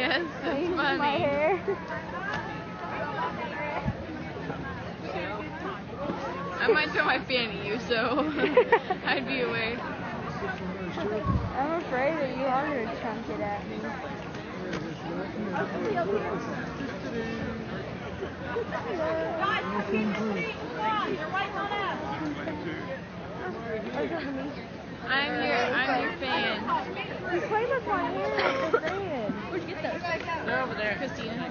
Yes, that's funny. My hair. I might throw my fan at you, so I'd be away. I'm afraid that you are going to chunk it at me. I'm your fan. You play with my hair like a fan. Where'd you get those? They're over there. Christina.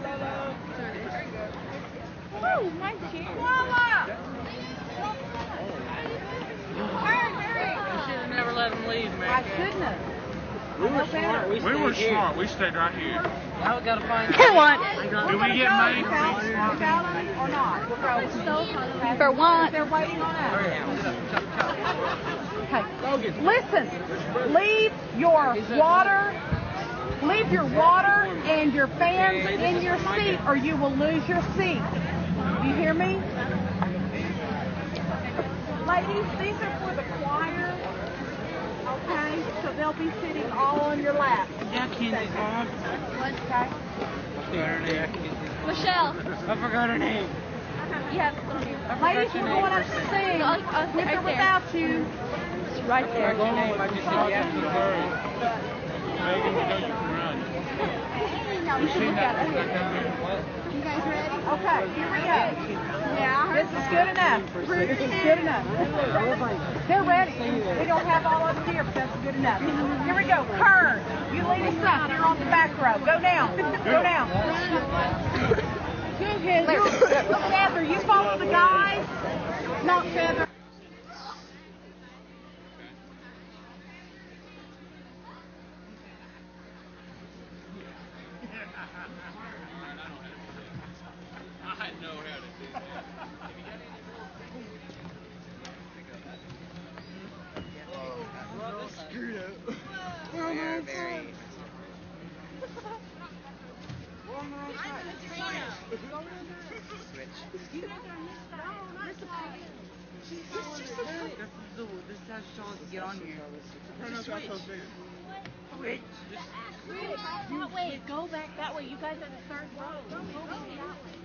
Oh, my chair. You should have never let them leave, man. I shouldn't have. We were smart. We smart. We stayed right here. Now we gotta find. Do we get money for being smart? Or not? For once. They're waiting on us. Okay. Listen. Leave your water and your fans in your seat, or you will lose your seat. Do you hear me? Ladies, these are for the choir. Okay, so they'll be sitting all on your lap. Yeah, Kenzie, Mom. Okay. Michelle. I forgot her name. Yeah. Ladies, we're going up to sing. With or without you. It's right there. What's your name? I just said yes. Megan, you know you can run. You should look at it. You guys ready? Okay, here we go. Yeah. This is good enough. This is good enough. They're ready. We don't have all of them here, but that's good enough. Here we go. Kern, you lead us up. You're on the back row. Go down. Go down. Feather, you follow the guys. Not Feather. I know how to do that. Screwed up. This has Sean to get on here. Wait, go back that way. You guys are the third row. Go back that way.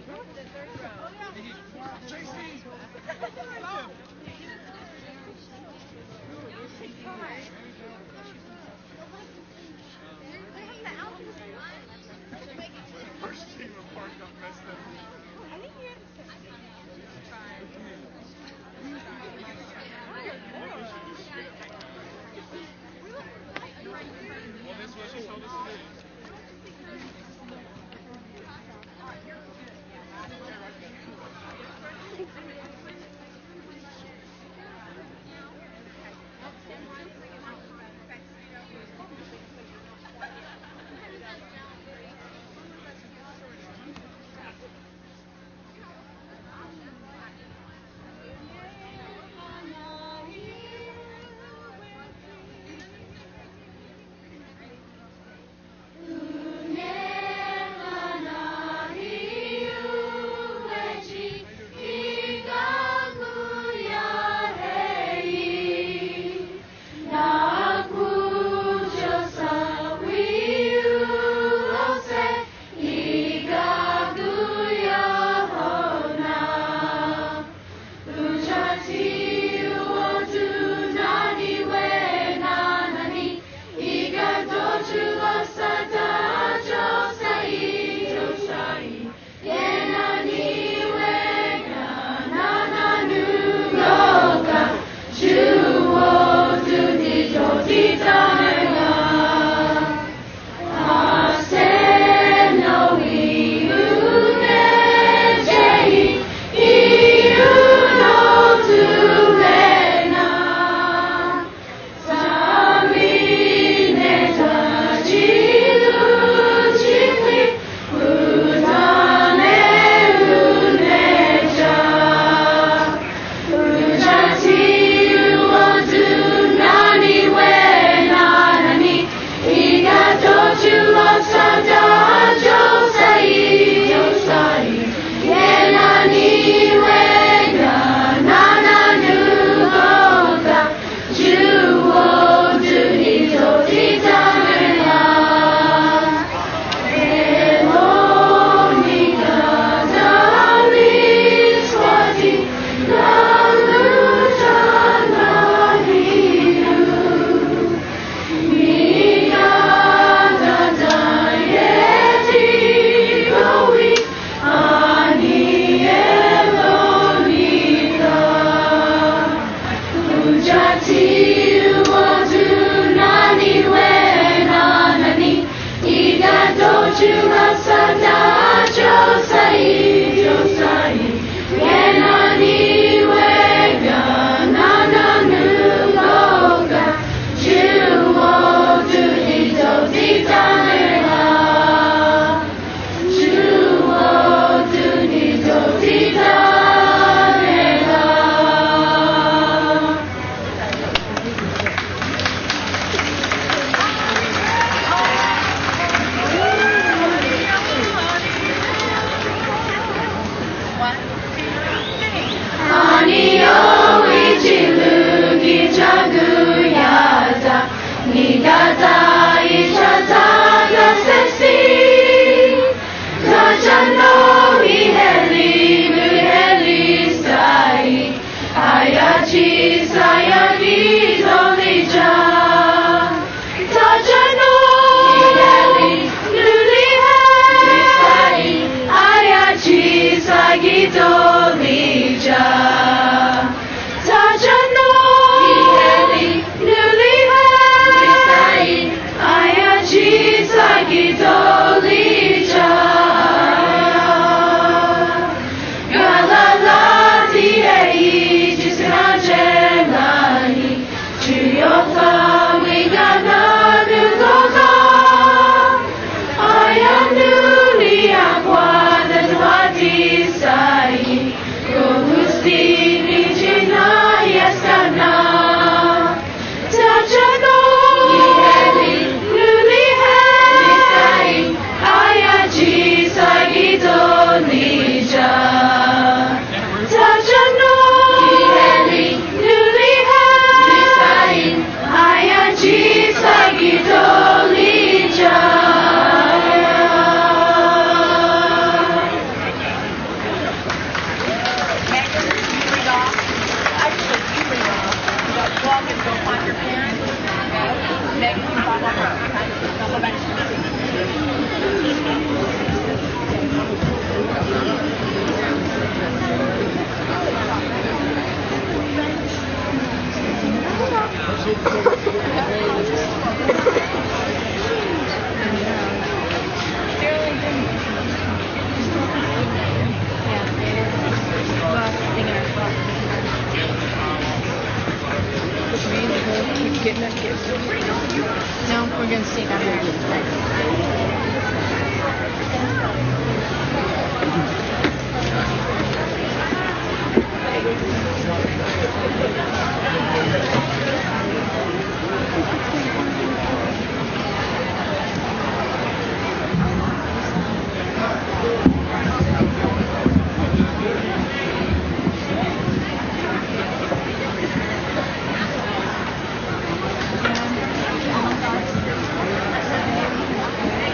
Go to the third row. First team of Park got messed up. Well, this is what she told us to do.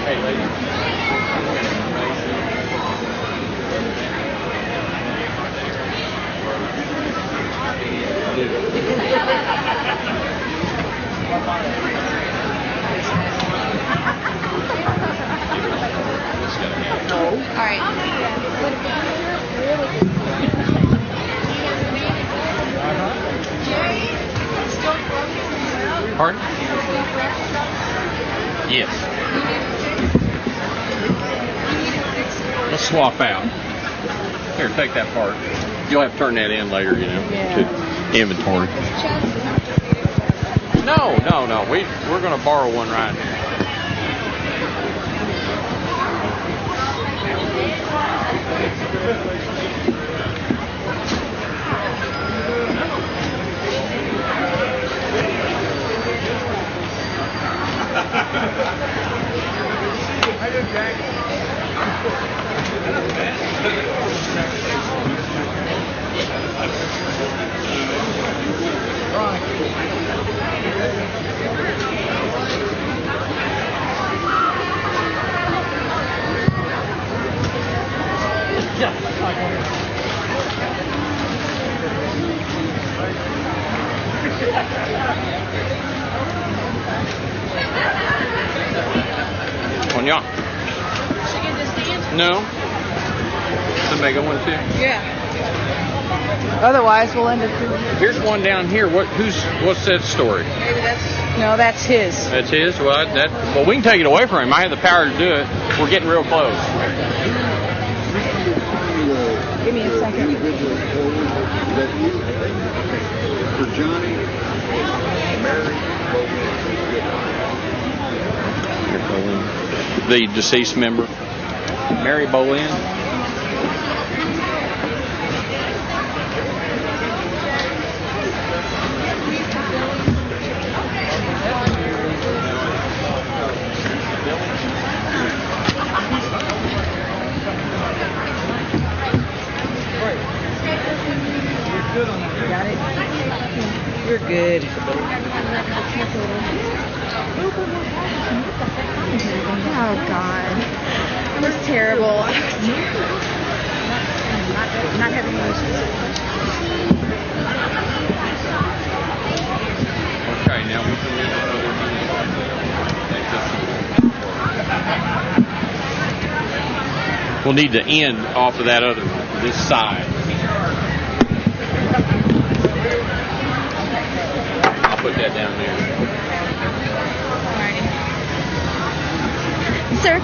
Hey, lady. All right. Pardon? Yes. Let's swap out. Here, take that part. You'll have to turn that in later, you know, to inventory. No. We're going to borrow one right now. One y'all. No. The mega one too. Yeah. Otherwise, we'll end up. Here's one down here. What's that story? Maybe that's his. That's his. Well, we can take it away from him. I have the power to do it. We're getting real close. Give me a second. For Johnny, Mary, The deceased member, Mary Boleyn. Got it? You're good. Oh, God. That's terrible. Not having Okay, now we can We'll need to end off of that other one, this side. I'll put that down there. Sir.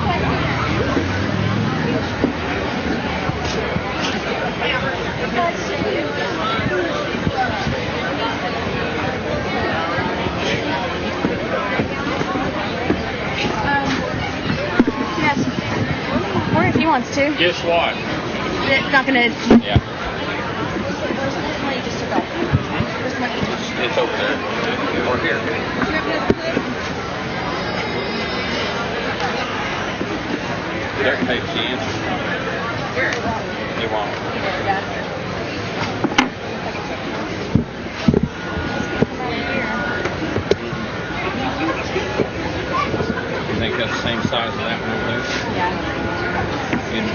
Yes. Or if he wants to. Guess what? It's not gonna. Yeah, This one you just took off. This one you just. it's over there. Or here. There, take the answer. They won't. You think that's the same size as that one over there? Yeah. And,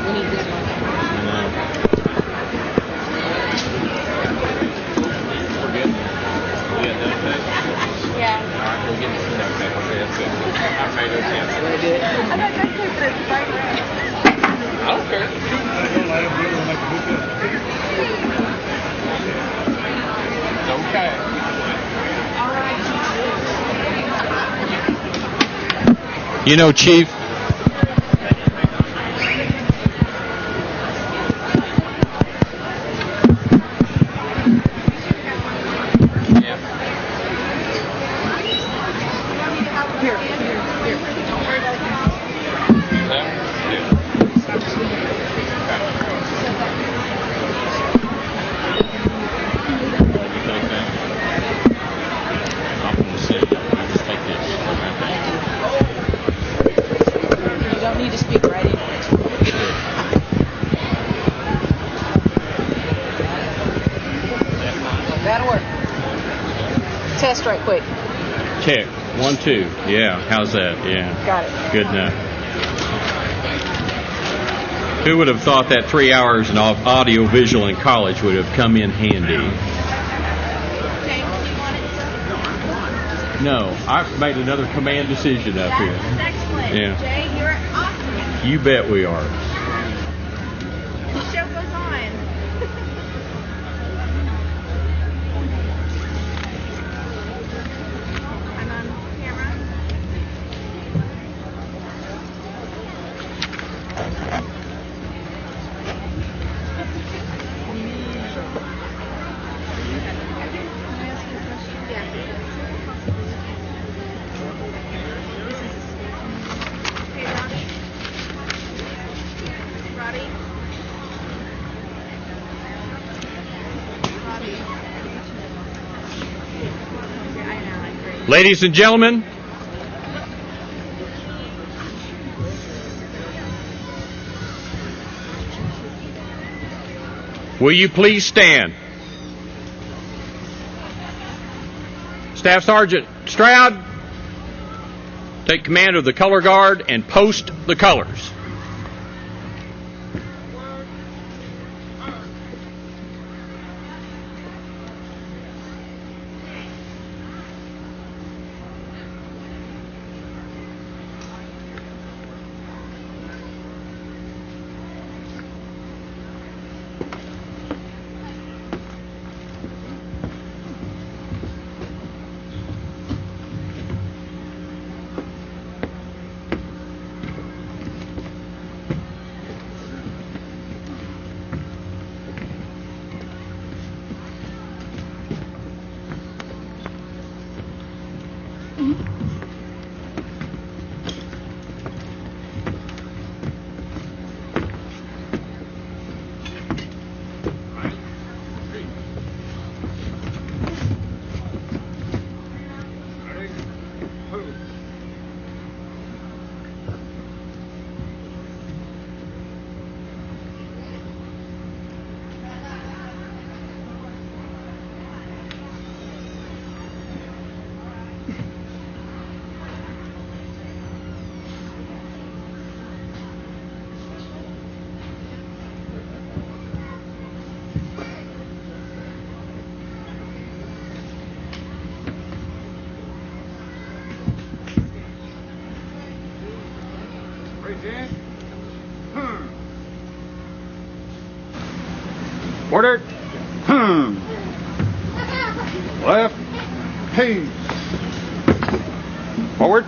We need this one. no. We're good. We got that okay? Yeah. Alright, we'll get it. Okay, that's good. I made those answers. I thought that's good, but it's right there. I don't care. It's okay. You know, Chief, Here. Need to speak right into it. That'll work. Test right quick. Check. 1, 2. Yeah. How's that? Yeah. Got it. Good enough. Who would have thought that 3 hours in audio visual in college would have come in handy? No, I've made another command decision up here. That's excellent. Yeah. Jay, you're awesome. You bet we are. The show goes on. I'm on camera. Okay, Robbie. I know, I agree. Ladies and gentlemen, will you please stand? Staff Sergeant Stroud, take command of the color guard and post the colors. Order. Left. Peace. Forward.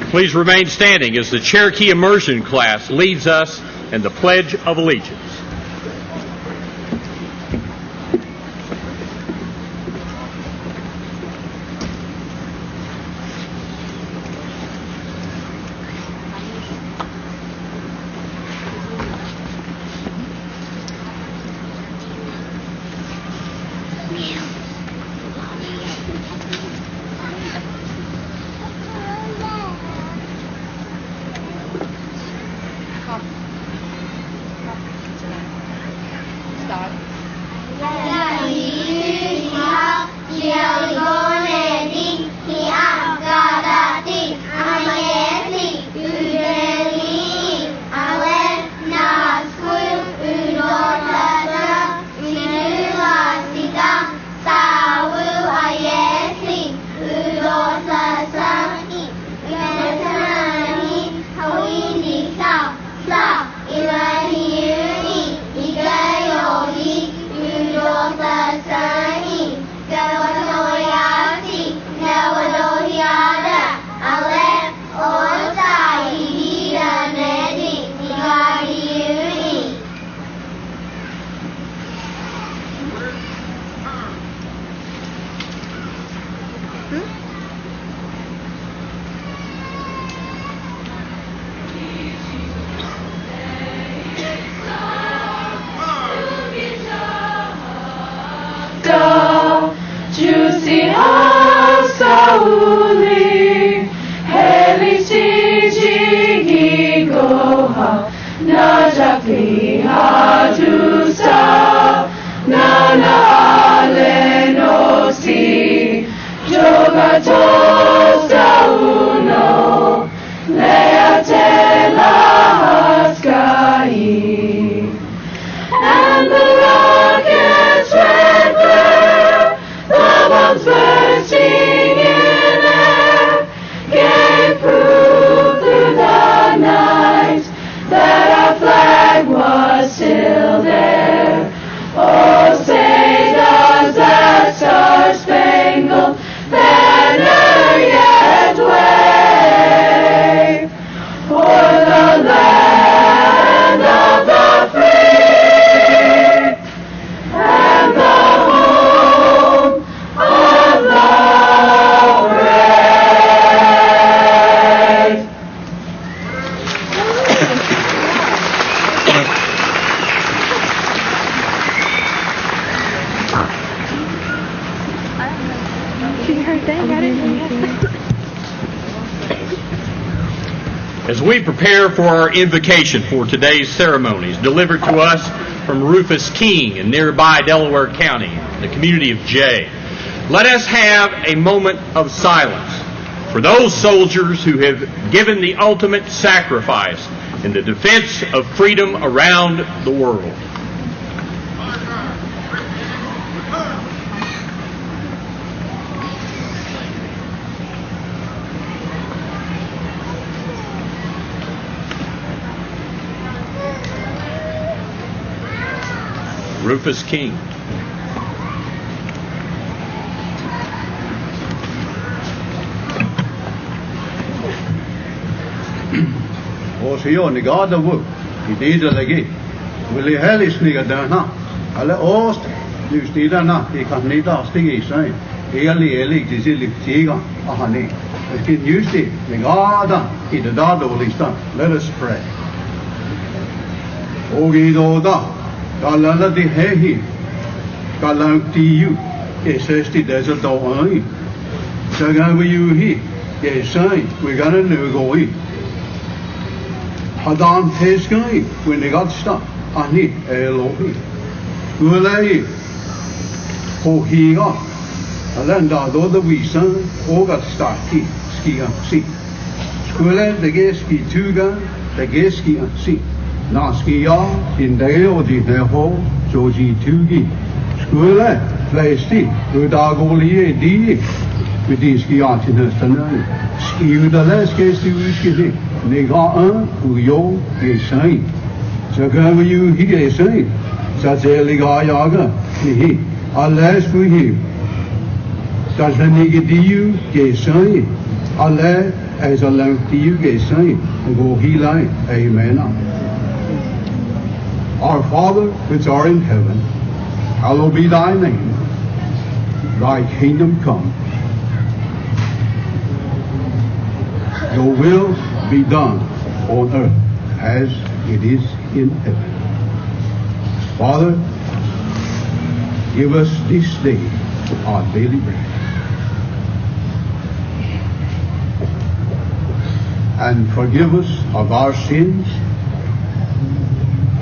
Please remain standing as the Cherokee immersion class leads us in the Pledge of Allegiance. Najapi Hatusta Nana Alenosi Jogatosta Uno Leatela Haskai and the rockets red glare, the bombs bursting in air, gave proof through the night that our flag was still there. Oh, say does that star-spangled banner yet wave o'er the land of the free and the home of the brave. As we prepare for our invocation for today's ceremonies, delivered to us from Rufus King in nearby Delaware County, the community of Jay, let us have a moment of silence for those soldiers who have given the ultimate sacrifice in the defense of freedom around the world. Rufus King. Osio negada wo. Idida lagi. Willi helis negada na. Alle ost. Justida na. Ikanida stigi sai. Eli disili tiga. Ahani. Skin justi negada. Ida dado lista. Let us pray. Ogidoda. Kalala di hehi. Kalang tiyu. Kesesti desert doai. Sagan we you he. Kesai. We gonna know going. Hadan Peskai, when they got stuck, Ani Elohi. Gulay, Hohiga, Alenda, though the wee son, Oga Staki, Ski and See. Skule, the Geski Tuga, the Geski and See. Naskia, in Deo di Neho, Joji Tugi. Skule, Plasti, Udagoli, D. With these Giantinas tonight. Ski the last case to Uski. Nega Uyo Gesai. Sagamu you he Gesai. Sazeliga Yaga, he, alas for him. Sazanigidiu Gesai. Allah as a lamp to you Gesai. Go he line. Amen. Our Father which art in heaven, hallowed be thy name. Thy kingdom come. Your will be done on earth as it is in heaven. Father, give us this day our daily bread. And forgive us of our sins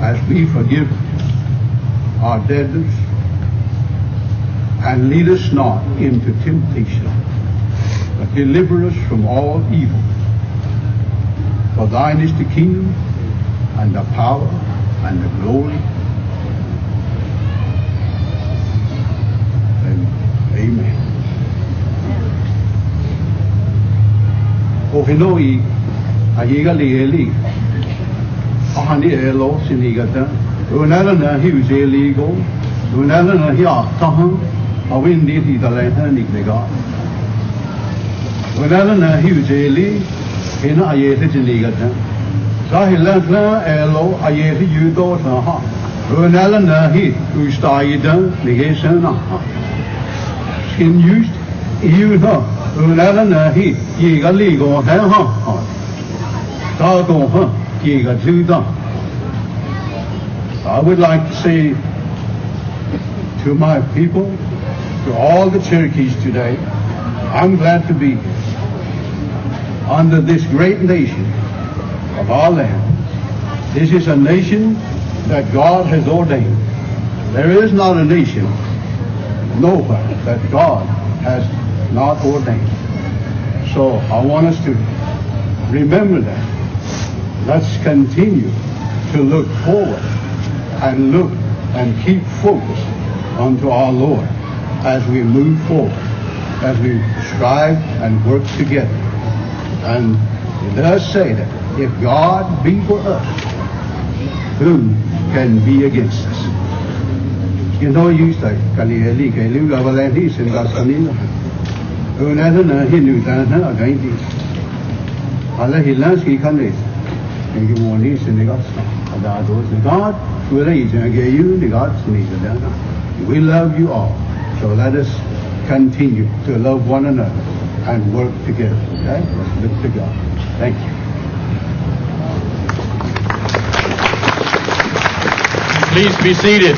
as we forgive our debtors. And lead us not into temptation, but deliver us from all evil. For thine is the kingdom, and the power, and the glory. And amen. O Hinoi, Ayiga Lieli, Ahani Elo, Sinigata, Unalana, he was illegal, Unalana, he Tahan, a windy, he the land, Nick. Unalana, he was illegal. In Ayeta Genegata. Sahilana Elo Ayeta Udo Saha. Runalana he who started negation. Skin used you know. Runalana he Yiga Ligo Haha. Tago huh Yiga Tuda. I would like to say to my people, to all the Cherokees today, I'm glad to be here under this great nation of our land, This is a nation that God has ordained. There is not a nation nowhere that God has not ordained. So I want us to remember that. Let's continue to look forward and look and keep focus unto our Lord as we move forward, as we strive and work together. And it does say that if God be for us, who can be against us? You know, you say, Kalieli, Kalu, Lavalandi, Sindasanina. Unadana, he knew that, again. Allah, he learns, he can read. And you want these in the gospel. God will raise and give you the God's needs. We love you all. So let us continue to love one another and work together. Okay? Let's look to God. Thank you. Please be seated.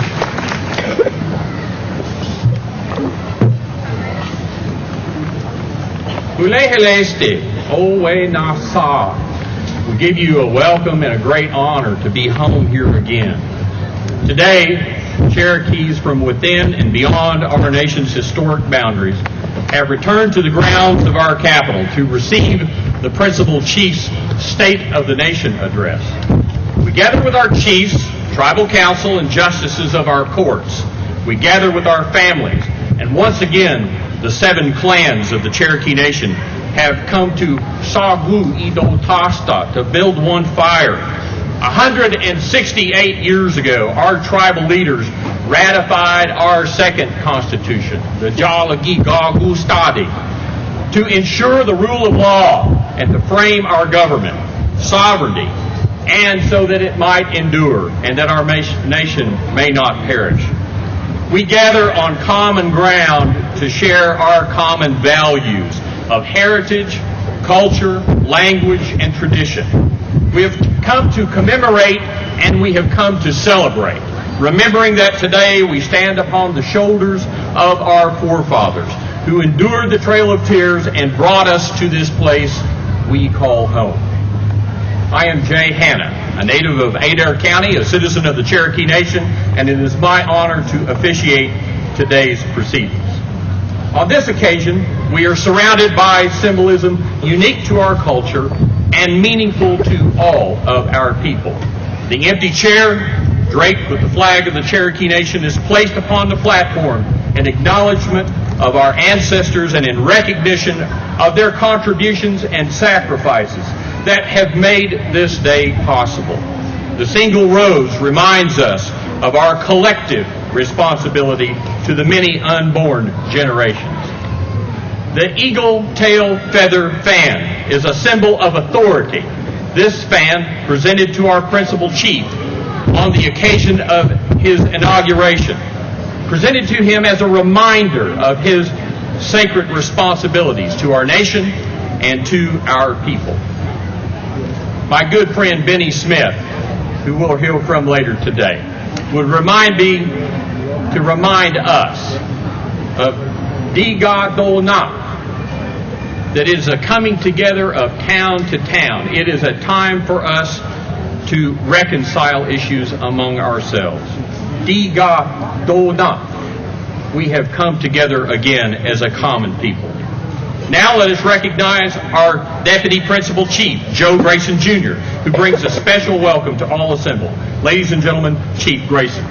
Uleheleste, Owe Nasa. We give you a welcome and a great honor to be home here again. Today, Cherokees from within and beyond our nation's historic boundaries have returned to the grounds of our capital to receive the Principal Chief's State of the Nation address. We gather with our chiefs, tribal council, and justices of our courts. We gather with our families, and once again, the 7 clans of the Cherokee Nation have come to Sagu Idotasta to build one fire. 168 years ago, our tribal leaders ratified our second constitution, the Jalagi Gagu Stadi, to ensure the rule of law and to frame our government, sovereignty, and so that it might endure and that our nation may not perish. We gather on common ground to share our common values of heritage, culture, language, and tradition. We have come to commemorate and we have come to celebrate, remembering that today we stand upon the shoulders of our forefathers who endured the Trail of Tears and brought us to this place we call home. I am Jay Hanna, a native of Adair County, a citizen of the Cherokee Nation, and it is my honor to officiate today's proceedings. On this occasion, we are surrounded by symbolism unique to our culture and meaningful to all of our people. The empty chair, draped with the flag of the Cherokee Nation, is placed upon the platform in acknowledgement of our ancestors and in recognition of their contributions and sacrifices that have made this day possible. The single rose reminds us of our collective responsibility to the many unborn generations. The eagle tail feather fan is a symbol of authority. This fan, presented to our principal chief on the occasion of his inauguration, presented to him as a reminder of his sacred responsibilities to our nation and to our people. My good friend Benny Smith, who we'll hear from later today, would remind us of Diga Dona, that it is a coming together of town to town. It is a time for us to reconcile issues among ourselves. Diga Dona. We have come together again as a common people. Now let us recognize our Deputy Principal Chief, Joe Grayson Jr., who brings a special welcome to all assembled. Ladies and gentlemen, Chief Grayson.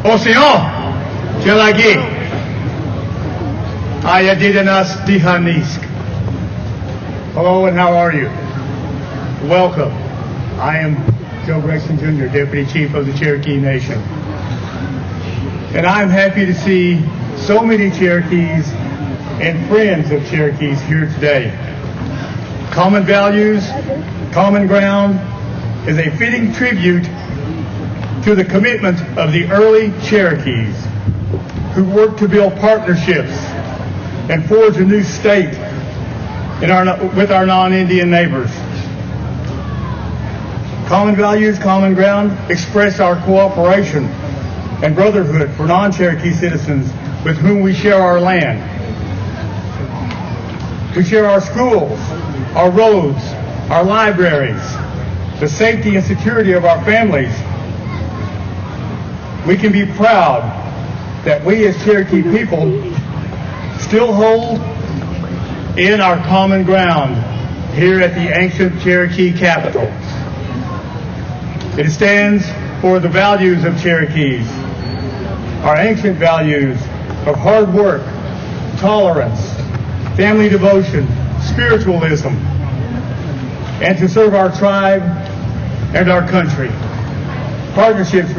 Ocean, Cherokee. Ayadidanas Dihanisk. Hello, and how are you? Welcome. I am Joe Grayson Jr., Deputy Chief of the Cherokee Nation. And I'm happy to see so many Cherokees and friends of Cherokees here today. Common values, common ground is a fitting tribute to the commitment of the early Cherokees who worked to build partnerships and forge a new state with our non-Indian neighbors. Common values, common ground express our cooperation and brotherhood for non-Cherokee citizens with whom we share our land. We share our schools, our roads, our libraries, the safety and security of our families. We can be proud that we as Cherokee people still hold in our common ground here at the ancient Cherokee capital. It stands for the values of Cherokees, our ancient values of hard work, tolerance, family devotion, spiritualism, and to serve our tribe and our country. Partnerships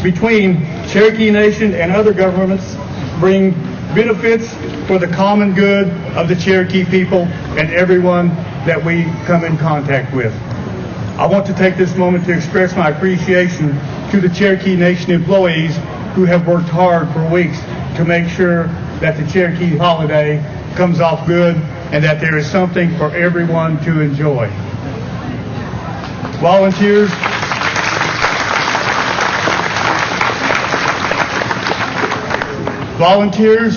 between Cherokee Nation and other governments bring benefits for the common good of the Cherokee people and everyone that we come in contact with. I want to take this moment to express my appreciation to the Cherokee Nation employees who have worked hard for weeks to make sure that the Cherokee holiday comes off good and that there is something for everyone to enjoy. Volunteers,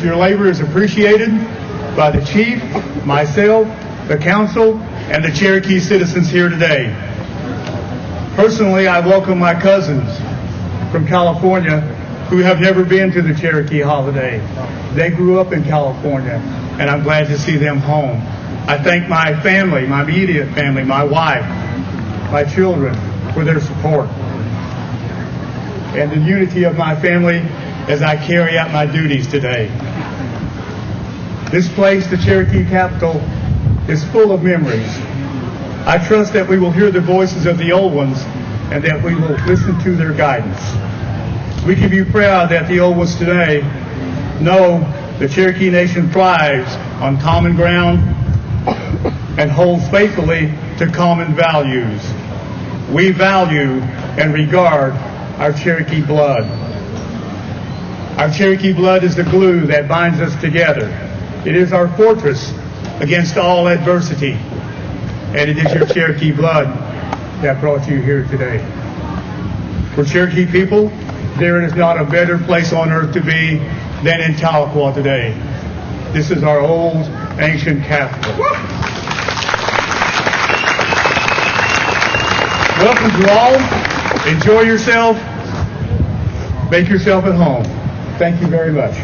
your labor is appreciated by the chief, myself, the council, and the Cherokee citizens here today. Personally, I welcome my cousins from California who have never been to the Cherokee holiday. They grew up in California, and I'm glad to see them home. I thank my family, my immediate family, my wife, my children for their support, and the unity of my family as I carry out my duties today. This place, the Cherokee capital, is full of memories. I trust that we will hear the voices of the old ones and that we will listen to their guidance. We can be proud that the old ones today know the Cherokee Nation thrives on common ground and holds faithfully to common values. We value and regard our Cherokee blood. Our Cherokee blood is the glue that binds us together. It is our fortress against all adversity. And it is your Cherokee blood that brought you here today. For Cherokee people, there is not a better place on earth to be than in Tahlequah today. This is our old, ancient capital. Welcome to all. Enjoy yourself. Make yourself at home. Thank you very much.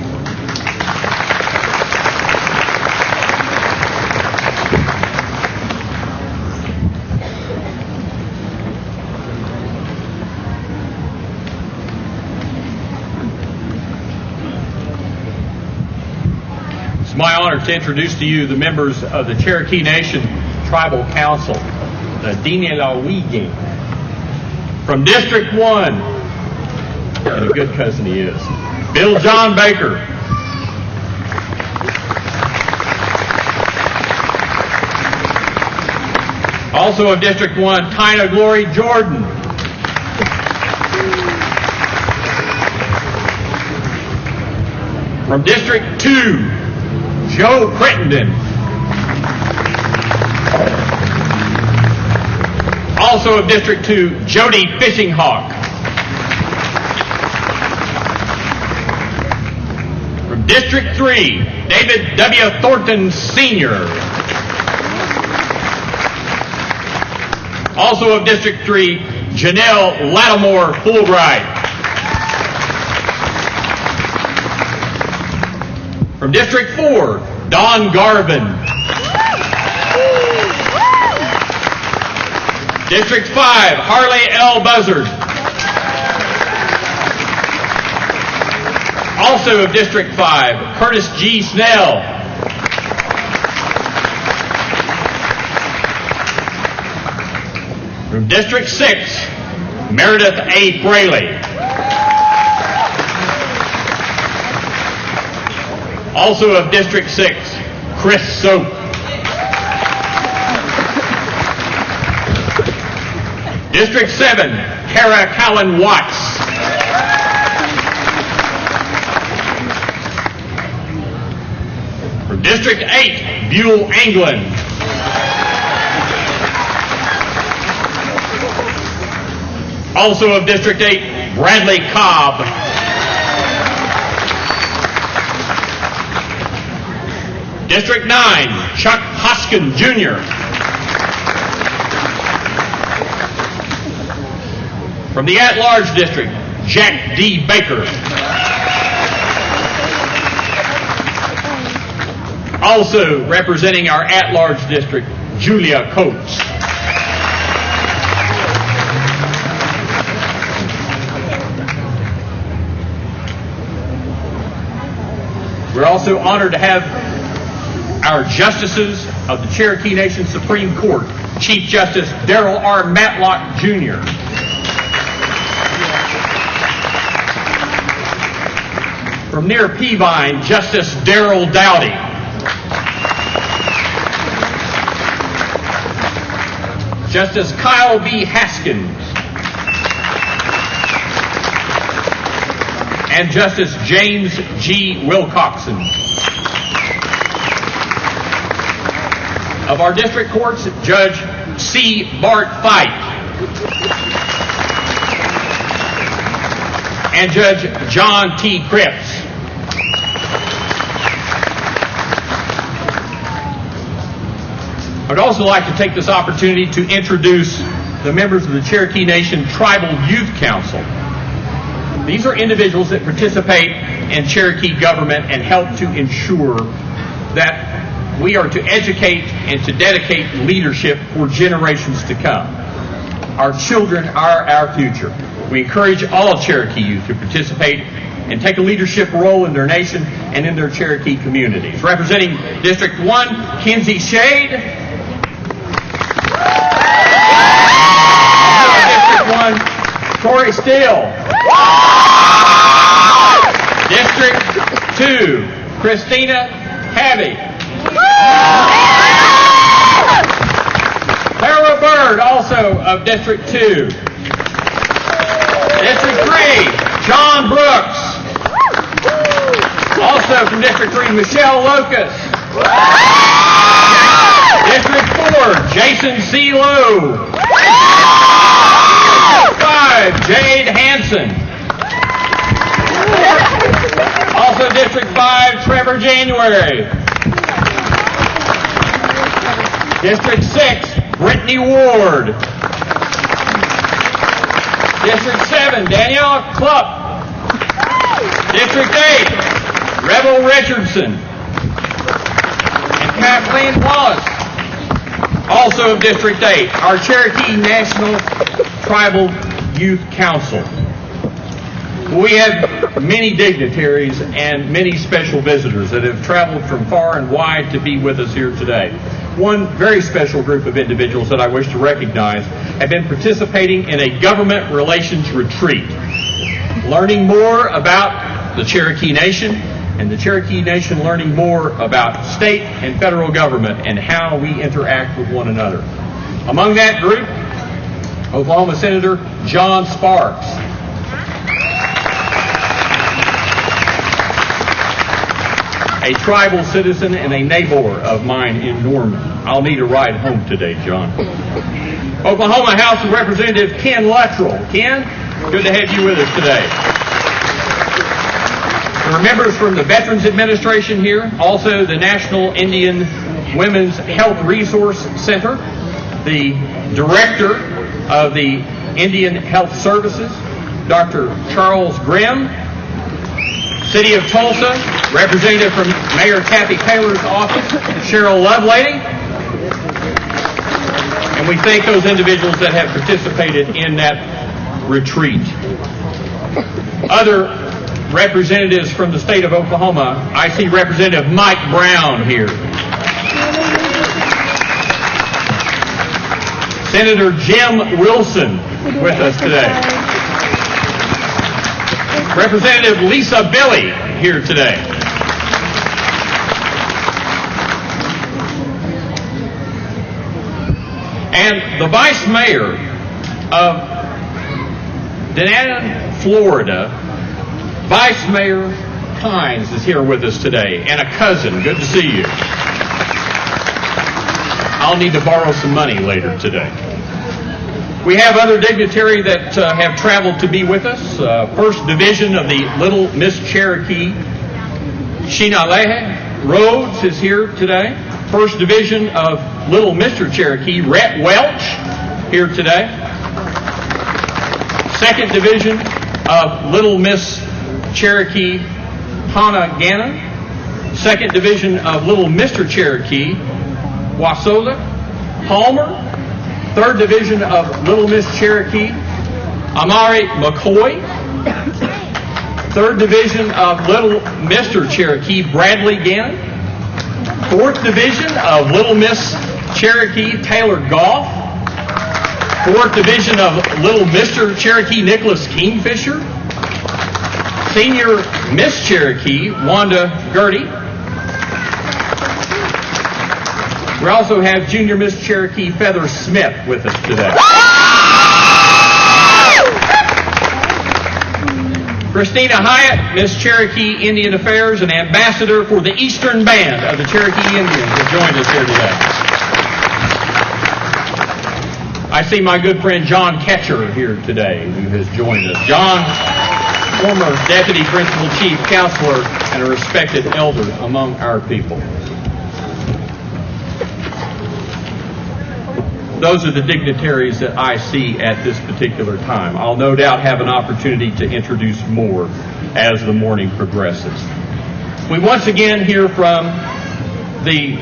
It's my honor to introduce to you the members of the Cherokee Nation Tribal Council, the Dinelawige. From District 1, and a good cousin he is, Bill John Baker. Also of District 1, Tina Glory Jordan. From District 2, Joe Crittenden. Also of District 2, Jody Fishing Hawk. From District 3, David W. Thornton Sr. Also of District 3, Janelle Lattimore Fulbright. From District 4, Don Garvin. District 5, Harley L. Buzzard. Also of District 5, Curtis G. Snell. From District 6, Meredith A. Braley. Also of District 6, Chris Soap. District 7, Kara Cowan Watts. From District 8, Buell Anglin. Also of District 8, Bradley Cobb. District 9, Chuck Hoskin, Jr. From the at-large district, Jack D. Baker. Also representing our at-large district, Julia Coates. We're also honored to have our justices of the Cherokee Nation Supreme Court, Chief Justice Darrell R. Matlock, Jr. From near Peavine, Justice Darrell Dowdy. Justice Kyle B. Haskins. And Justice James G. Wilcoxon. Of our district courts, Judge C. Bart Fight. And Judge John T. Cripps. I'd also like to take this opportunity to introduce the members of the Cherokee Nation Tribal Youth Council. These are individuals that participate in Cherokee government and help to ensure that we are to educate and to dedicate leadership for generations to come. Our children are our future. We encourage all Cherokee youth to participate and take a leadership role in their nation and in their Cherokee communities. Representing District 1, Kinsey Shade. District 1, Tori Steele. District 2, Christina Habby. Clara Bird, also of District 2. District 3, John Brooks. Also from District 3, Michelle Locust. District 4, Jason C. Lowe. District 5, Jade Hanson. Also District 5, Trevor January. District 6, Brittany Ward. District 7, Danielle Klupp. District 8, Rebel Richardson. And Kathleen Wallace. Also of District 8, our Cherokee National Tribal Youth Council. We have many dignitaries and many special visitors that have traveled from far and wide to be with us here today. One very special group of individuals that I wish to recognize have been participating in a government relations retreat, learning more about the Cherokee Nation, and the Cherokee Nation learning more about state and federal government and how we interact with one another. Among that group, Oklahoma Senator John Sparks. A tribal citizen and a neighbor of mine in Norman. I'll need a ride home today, John. Oklahoma House of Representative Ken Luttrell. Ken, good to have you with us today. There are members from the Veterans Administration here, also the National Indian Women's Health Resource Center, the Director of the Indian Health Services, Dr. Charles Grimm, City of Tulsa, representative from Mayor Kathy Taylor's office, Cheryl Lovelady. And we thank those individuals that have participated in that retreat. Other representatives from the state of Oklahoma, I see Representative Mike Brown here. Senator Jim Wilson with us today. Representative Lisa Billy here today. And the Vice Mayor of Denton, Florida, Vice Mayor Hines is here with us today, and a cousin. Good to see you. I'll need to borrow some money later today. We have other dignitaries that have traveled to be with us. First Division of the Little Miss Cherokee, Shinalehe Rhodes is here today. First Division of Little Mr. Cherokee, Rhett Welch, here today. Second Division of Little Miss Cherokee, Hannah Gannon. Second Division of Little Mr. Cherokee, Wasola Palmer. Third Division of Little Miss Cherokee, Amari McCoy. Third Division of Little Mr. Cherokee, Bradley Gannon. Fourth Division of Little Miss Cherokee, Taylor Goff. Fourth Division of Little Mr. Cherokee, Nicholas Kingfisher. Senior Miss Cherokee, Wanda Gertie. We also have Junior Miss Cherokee, Feather Smith, with us today. Christina Hyatt, Miss Cherokee Indian Affairs and Ambassador for the Eastern Band of the Cherokee Indians, has joined us here today. I see my good friend John Ketcher here today, who has joined us. John, former Deputy Principal Chief Counselor and a respected elder among our people. Those are the dignitaries that I see at this particular time. I'll no doubt have an opportunity to introduce more as the morning progresses. We once again hear from the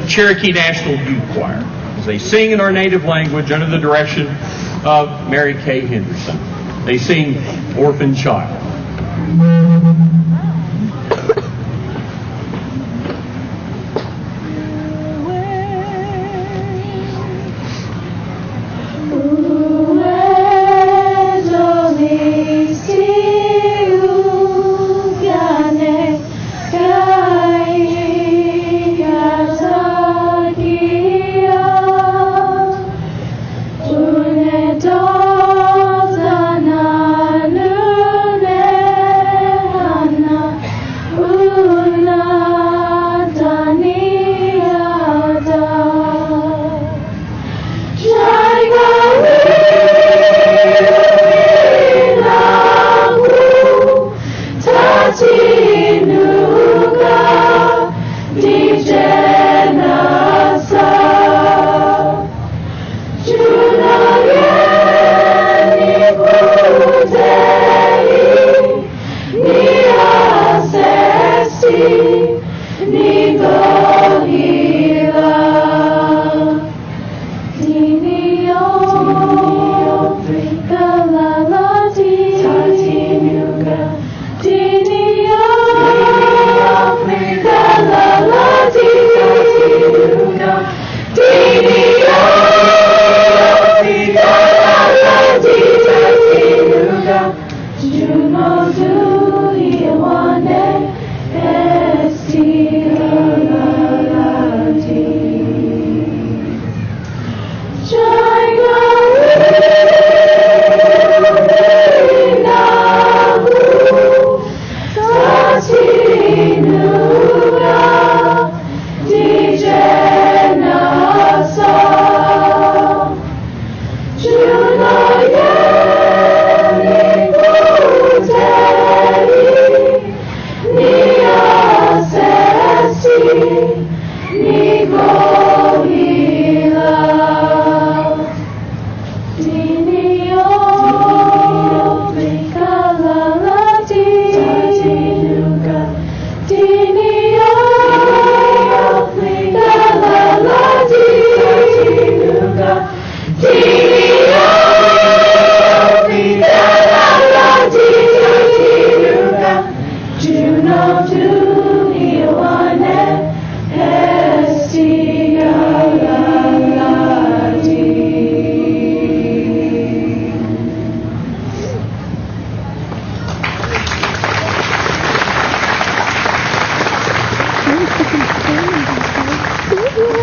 Cherokee National Youth Choir as they sing in our native language under the direction of Mary Kay Henderson. They sing Orphan Child.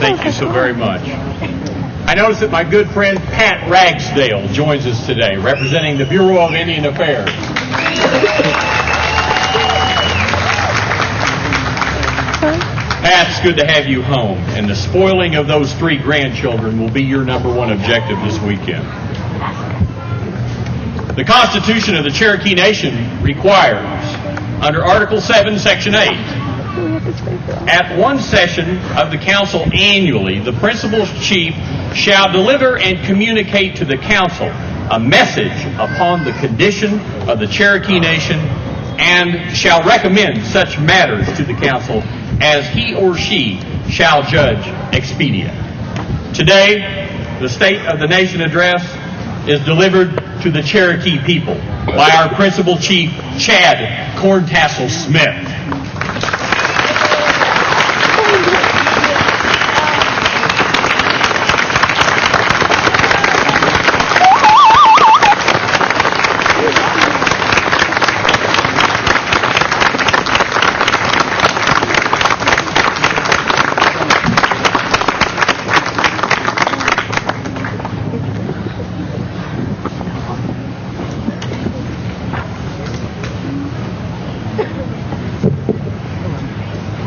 Thank you so very much. I notice that my good friend Pat Ragsdale joins us today, representing the Bureau of Indian Affairs. Pat, it's good to have you home, and the spoiling of those 3 grandchildren will be your #1 objective this weekend. The Constitution of the Cherokee Nation requires, under Article 7, Section 8, at one session of the council annually, the principal chief shall deliver and communicate to the council a message upon the condition of the Cherokee Nation and shall recommend such matters to the council as he or she shall judge expedient. Today, the State of the Nation address is delivered to the Cherokee people by our principal chief, Chad Corntassel Smith.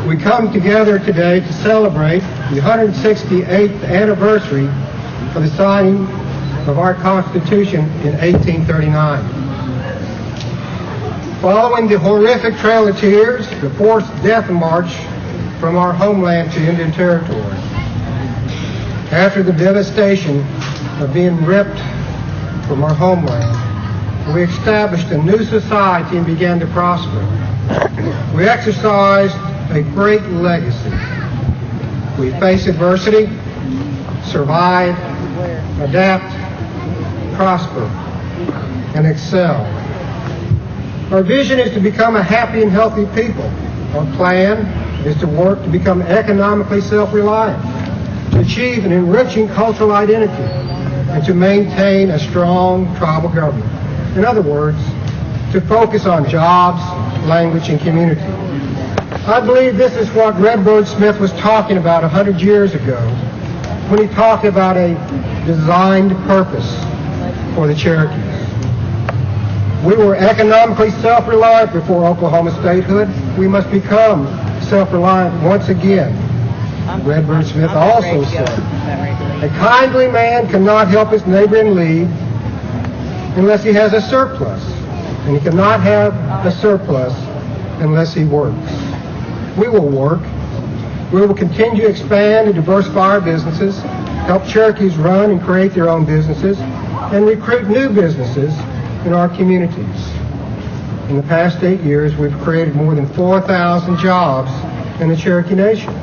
We come together today to celebrate the 168th anniversary of the signing of our Constitution in 1839. Following the horrific Trail of Tears, the forced death march from our homeland to Indian Territory, after the devastation of being ripped from our homeland, we established a new society and began to prosper. We exercised a great legacy. We face adversity, survive, adapt, prosper, and excel. Our vision is to become a happy and healthy people. Our plan is to work to become economically self-reliant, to achieve an enriching cultural identity, and to maintain a strong tribal government. In other words, to focus on jobs, language, and community. I believe this is what Redbird Smith was talking about 100 years ago when he talked about a designed purpose for the Cherokees. We were economically self-reliant before Oklahoma statehood. We must become self-reliant once again. Redbird Smith also said, a kindly man cannot help his neighbor in need unless he has a surplus, and he cannot have a surplus unless he works. We will work. We will continue to expand and diversify our businesses, help Cherokees run and create their own businesses, and recruit new businesses in our communities. In the past 8 years, we've created more than 4,000 jobs in the Cherokee Nation.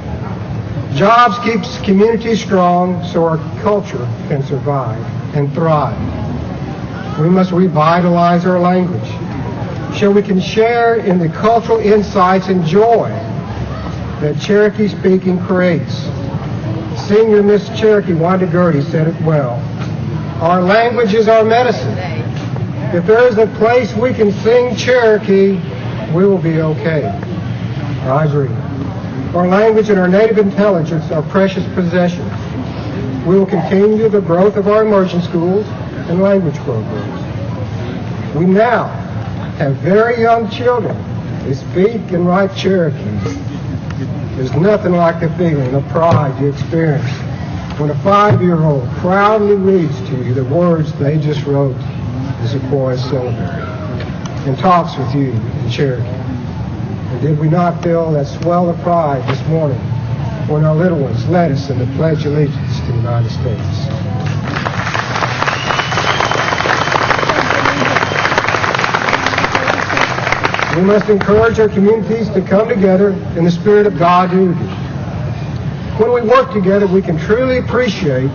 Jobs keeps communities strong so our culture can survive and thrive. We must revitalize our language so we can share in the cultural insights and joy that Cherokee speaking creates. Senior Miss Cherokee Wanda Gertie said it well. Our language is our medicine. If there is a place we can sing Cherokee, we will be okay. I agree. Our language and our native intelligence are precious possessions. We will continue the growth of our immersion schools and language programs. We now have very young children who speak and write Cherokee. There's nothing like the feeling of pride you experience when a 5-year-old proudly reads to you the words they just wrote as a chorus syllabary and talks with you in Cherokee. And did we not feel that swell of pride this morning when our little ones led us in the Pledge of Allegiance to the United States? We must encourage our communities to come together in the spirit of God unity. When we work together, we can truly appreciate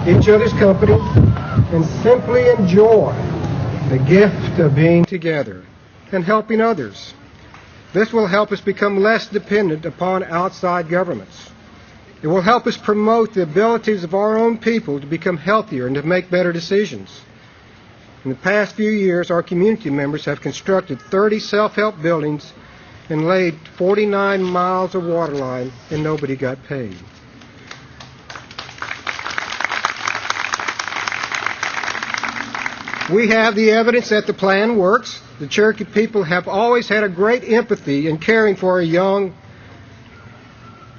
each other's company and simply enjoy the gift of being together and helping others. This will help us become less dependent upon outside governments. It will help us promote the abilities of our own people to become healthier and to make better decisions. In the past few years, our community members have constructed 30 self-help buildings and laid 49 miles of water line, and nobody got paid. We have the evidence that the plan works. The Cherokee people have always had a great empathy in caring for our young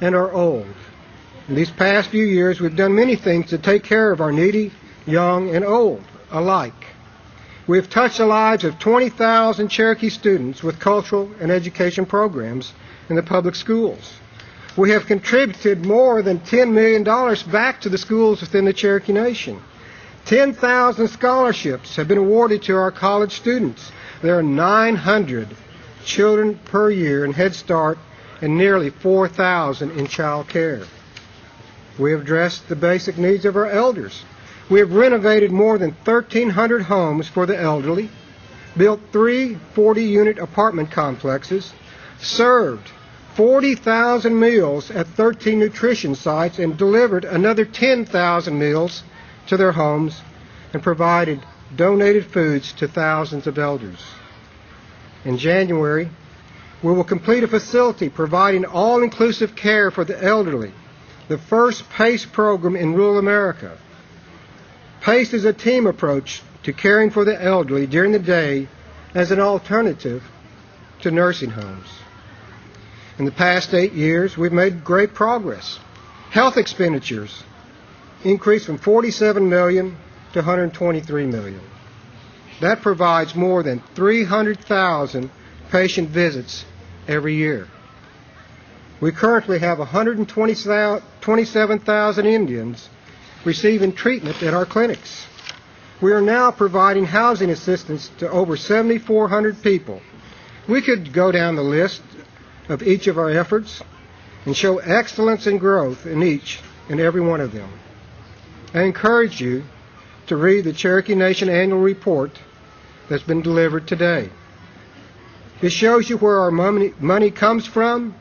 and our old. In these past few years, we've done many things to take care of our needy, young, and old alike. We have touched the lives of 20,000 Cherokee students with cultural and education programs in the public schools. We have contributed more than $10 million back to the schools within the Cherokee Nation. 10,000 scholarships have been awarded to our college students. There are 900 children per year in Head Start and nearly 4,000 in child care. We have addressed the basic needs of our elders. We have renovated more than 1,300 homes for the elderly, built 3 40-unit apartment complexes, served 40,000 meals at 13 nutrition sites, and delivered another 10,000 meals to their homes, and provided donated foods to thousands of elders. In January, we will complete a facility providing all-inclusive care for the elderly, the first PACE program in rural America. PACE is a team approach to caring for the elderly during the day as an alternative to nursing homes. In the past 8 years, we've made great progress. Health expenditures increased from $47 million to $123 million. That provides more than 300,000 patient visits every year. We currently have 127,000 Indians receiving treatment at our clinics. We are now providing housing assistance to over 7,400 people. We could go down the list of each of our efforts and show excellence and growth in each and every one of them. I encourage you to read the Cherokee Nation annual report that's been delivered today. It shows you where our money comes from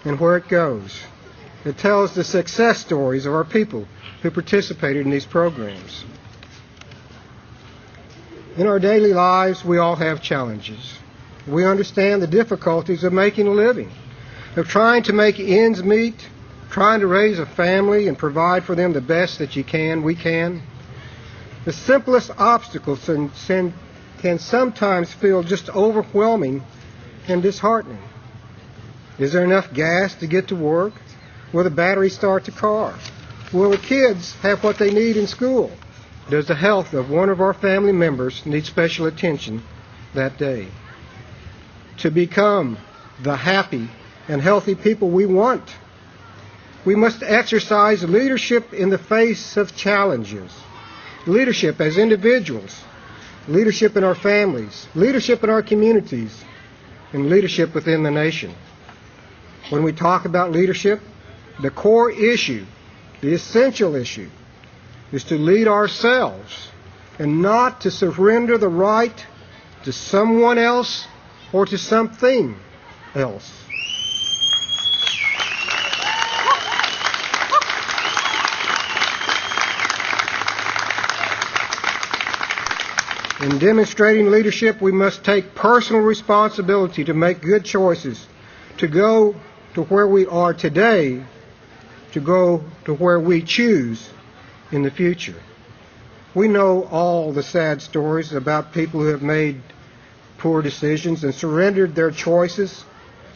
and where it goes. It tells the success stories of our people who participated in these programs. In our daily lives, we all have challenges. We understand the difficulties of making a living, of trying to make ends meet, trying to raise a family and provide for them the best that we can. The simplest obstacles can sometimes feel just overwhelming and disheartening. Is there enough gas to get to work? Will the battery start the car? Will the kids have what they need in school? Does the health of one of our family members need special attention that day? To become the happy and healthy people we want, we must exercise leadership in the face of challenges. Leadership as individuals, leadership in our families, leadership in our communities, and leadership within the nation. When we talk about leadership, the core issue, the essential issue, is to lead ourselves and not to surrender the right to someone else or to something else. In demonstrating leadership, we must take personal responsibility to make good choices, to go to where we are today, to go to where we choose in the future. We know all the sad stories about people who have made poor decisions and surrendered their choices,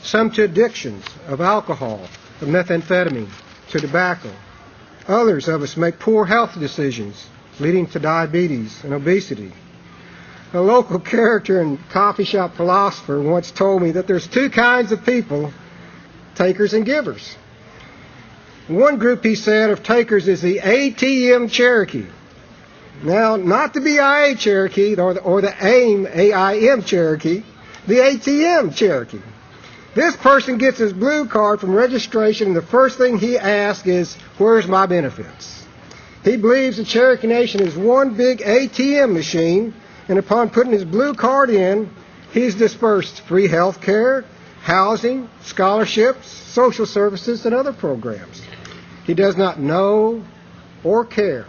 some to addictions of alcohol, of methamphetamine, to tobacco. Others of us make poor health decisions, leading to diabetes and obesity. A local character and coffee shop philosopher once told me that there's 2 kinds of people, takers and givers. One group, he said, of takers is the ATM Cherokee. Now, not the BIA Cherokee or the AIM Cherokee, the ATM Cherokee. This person gets his blue card from registration, and the first thing he asks is, where's my benefits? He believes the Cherokee Nation is one big ATM machine, and upon putting his blue card in, he's dispersed free health care, housing, scholarships, social services, and other programs. He does not know or care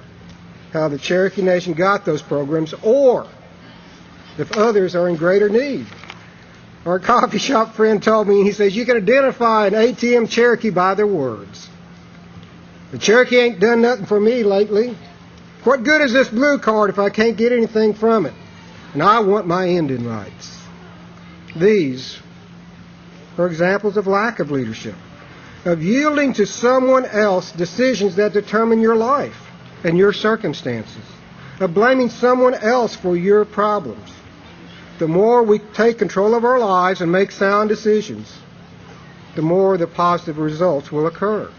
how the Cherokee Nation got those programs or if others are in greater need. Our coffee shop friend told me, he says, you can identify an ATM Cherokee by their words. The Cherokee ain't done nothing for me lately. What good is this blue card if I can't get anything from it? And I want my Indian rights. These are examples of lack of leadership, of yielding to someone else decisions that determine your life and your circumstances, of blaming someone else for your problems. The more we take control of our lives and make sound decisions, the more the positive results will occur.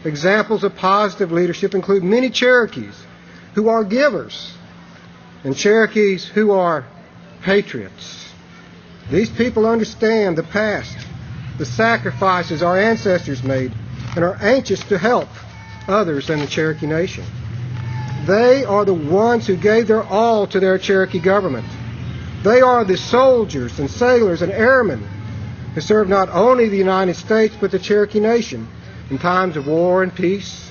Examples of positive leadership include many Cherokees who are givers and Cherokees who are patriots. These people understand the past, the sacrifices our ancestors made, and are anxious to help others in the Cherokee Nation. They are the ones who gave their all to their Cherokee government. They are the soldiers and sailors and airmen who served not only the United States but the Cherokee Nation in times of war and peace.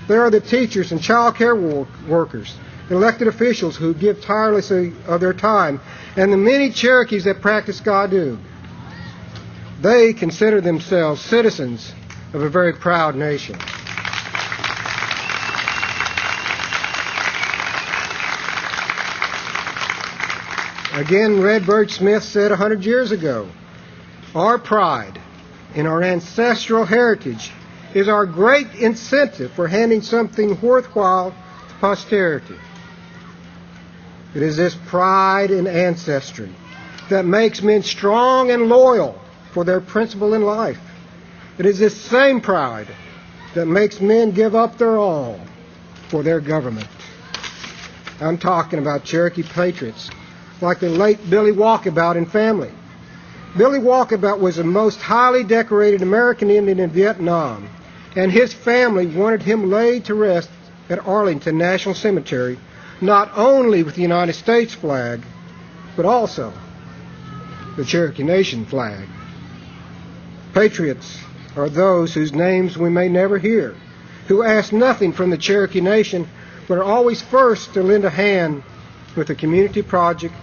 They are the teachers and child care workers, elected officials who give tirelessly of their time, and the many Cherokees that practice Gadu. They consider themselves citizens of a very proud nation. Again, Redbird Smith said 100 years ago, "Our pride in our ancestral heritage is our great incentive for handing something worthwhile to posterity." It is this pride in ancestry that makes men strong and loyal for their principle in life. It is this same pride that makes men give up their all for their government. I'm talking about Cherokee patriots like the late Billy Walkabout and family. Billy Walkabout was the most highly decorated American Indian in Vietnam, and his family wanted him laid to rest at Arlington National Cemetery, not only with the United States flag, but also the Cherokee Nation flag. Patriots are those whose names we may never hear, who ask nothing from the Cherokee Nation, but are always first to lend a hand with a community project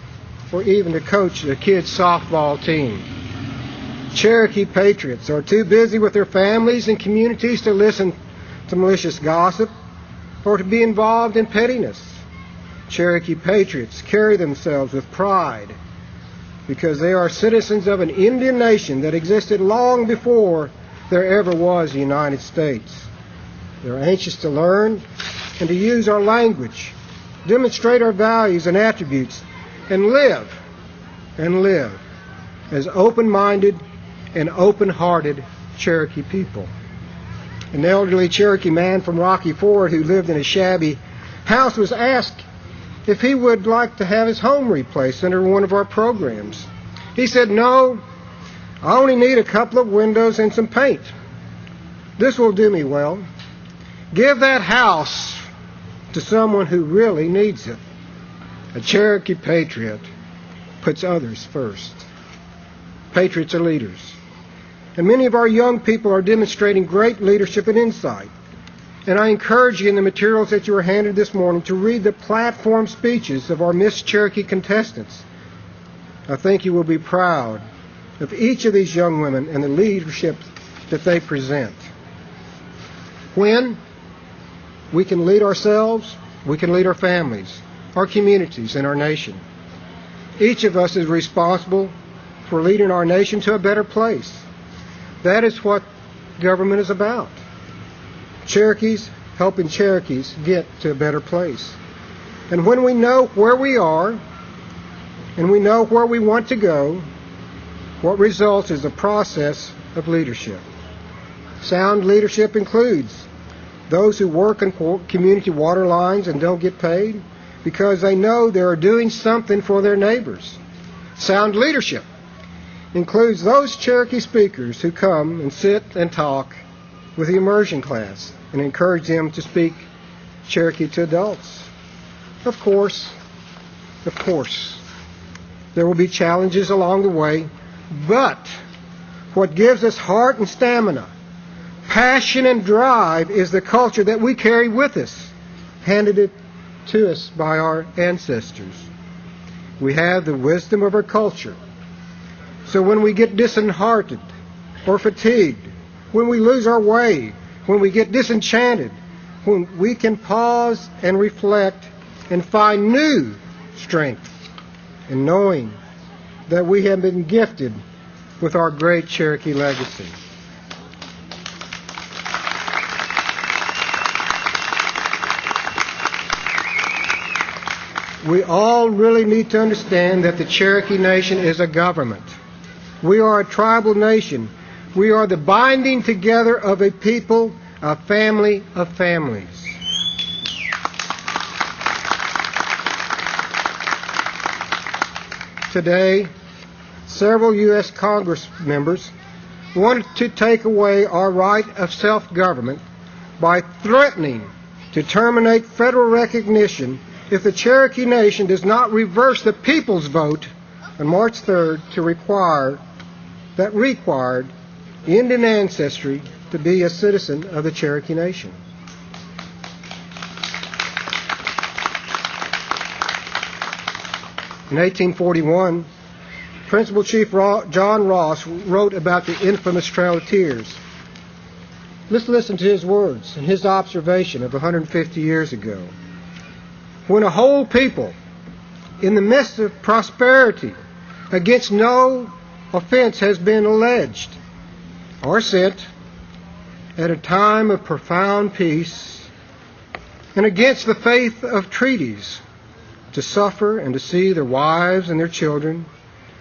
or even to coach a kids' softball team. Cherokee patriots are too busy with their families and communities to listen to malicious gossip or to be involved in pettiness. Cherokee patriots carry themselves with pride because they are citizens of an Indian nation that existed long before there ever was a United States. They're anxious to learn and to use our language, demonstrate our values and attributes, and live as open-minded and open-hearted Cherokee people. An elderly Cherokee man from Rocky Ford who lived in a shabby house was asked if he would like to have his home replaced under one of our programs. He said, "No, I only need a couple of windows and some paint. This will do me well. Give that house to someone who really needs it." A Cherokee patriot puts others first. Patriots are leaders. And many of our young people are demonstrating great leadership and insight. And I encourage you in the materials that you were handed this morning to read the platform speeches of our Miss Cherokee contestants. I think you will be proud of each of these young women and the leadership that they present. When we can lead ourselves, we can lead our families, our communities, and our nation. Each of us is responsible for leading our nation to a better place. That is what government is about. Cherokees helping Cherokees get to a better place. And when we know where we are and we know where we want to go, what results is a process of leadership. Sound leadership includes those who work on community water lines and don't get paid because they know they are doing something for their neighbors. Sound leadership includes those Cherokee speakers who come and sit and talk with the immersion class and encourage them to speak Cherokee to adults. Of course, there will be challenges along the way, but what gives us heart and stamina, passion and drive is the culture that we carry with us, handed it to us by our ancestors. We have the wisdom of our culture. So when we get disheartened or fatigued, when we lose our way, when we get disenchanted, when we can pause and reflect and find new strength in knowing that we have been gifted with our great Cherokee legacy. we all really need to understand that the Cherokee Nation is a government. We are a tribal nation. We are the binding together of a people, a family of families. Today, several U.S. Congress members wanted to take away our right of self-government by threatening to terminate federal recognition if the Cherokee Nation does not reverse the people's vote on March 3rd to required Indian ancestry to be a citizen of the Cherokee Nation. In 1841, Principal Chief John Ross wrote about the infamous Trail of Tears. Let's listen to his words and his observation of 150 years ago. When a whole people, in the midst of prosperity, against no offense has been alleged, are sent at a time of profound peace and against the faith of treaties to suffer and to see their wives and their children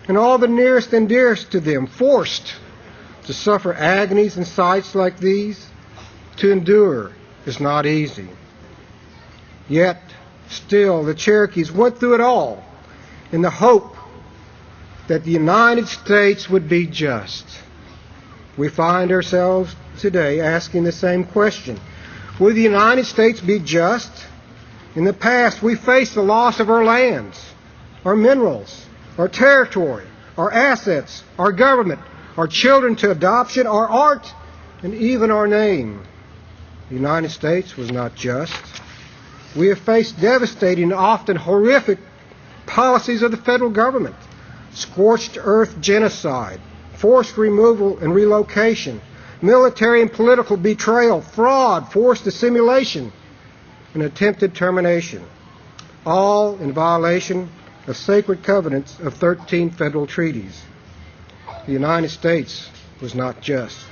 and all the nearest and dearest to them forced to suffer agonies and sights like these, to endure is not easy. Yet, still, the Cherokees went through it all in the hope that the United States would be just. We find ourselves today asking the same question. Will the United States be just? In the past, we faced the loss of our lands, our minerals, our territory, our assets, our government, our children to adoption, our art, and even our name. The United States was not just. We have faced devastating and often horrific policies of the federal government: scorched earth genocide, forced removal and relocation, military and political betrayal, fraud, forced assimilation, and attempted termination, all in violation of sacred covenants of 13 federal treaties. The United States was not just.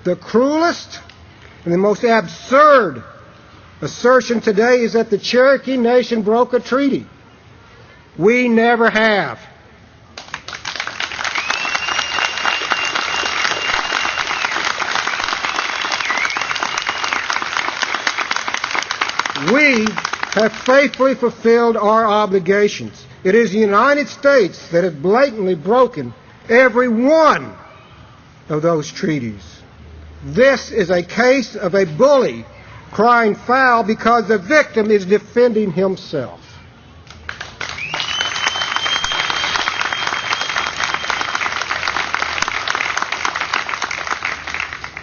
The cruelest and the most absurd assertion today is that the Cherokee Nation broke a treaty. We never have. We have faithfully fulfilled our obligations. It is the United States that has blatantly broken every one of those treaties. This is a case of a bully crying foul because the victim is defending himself.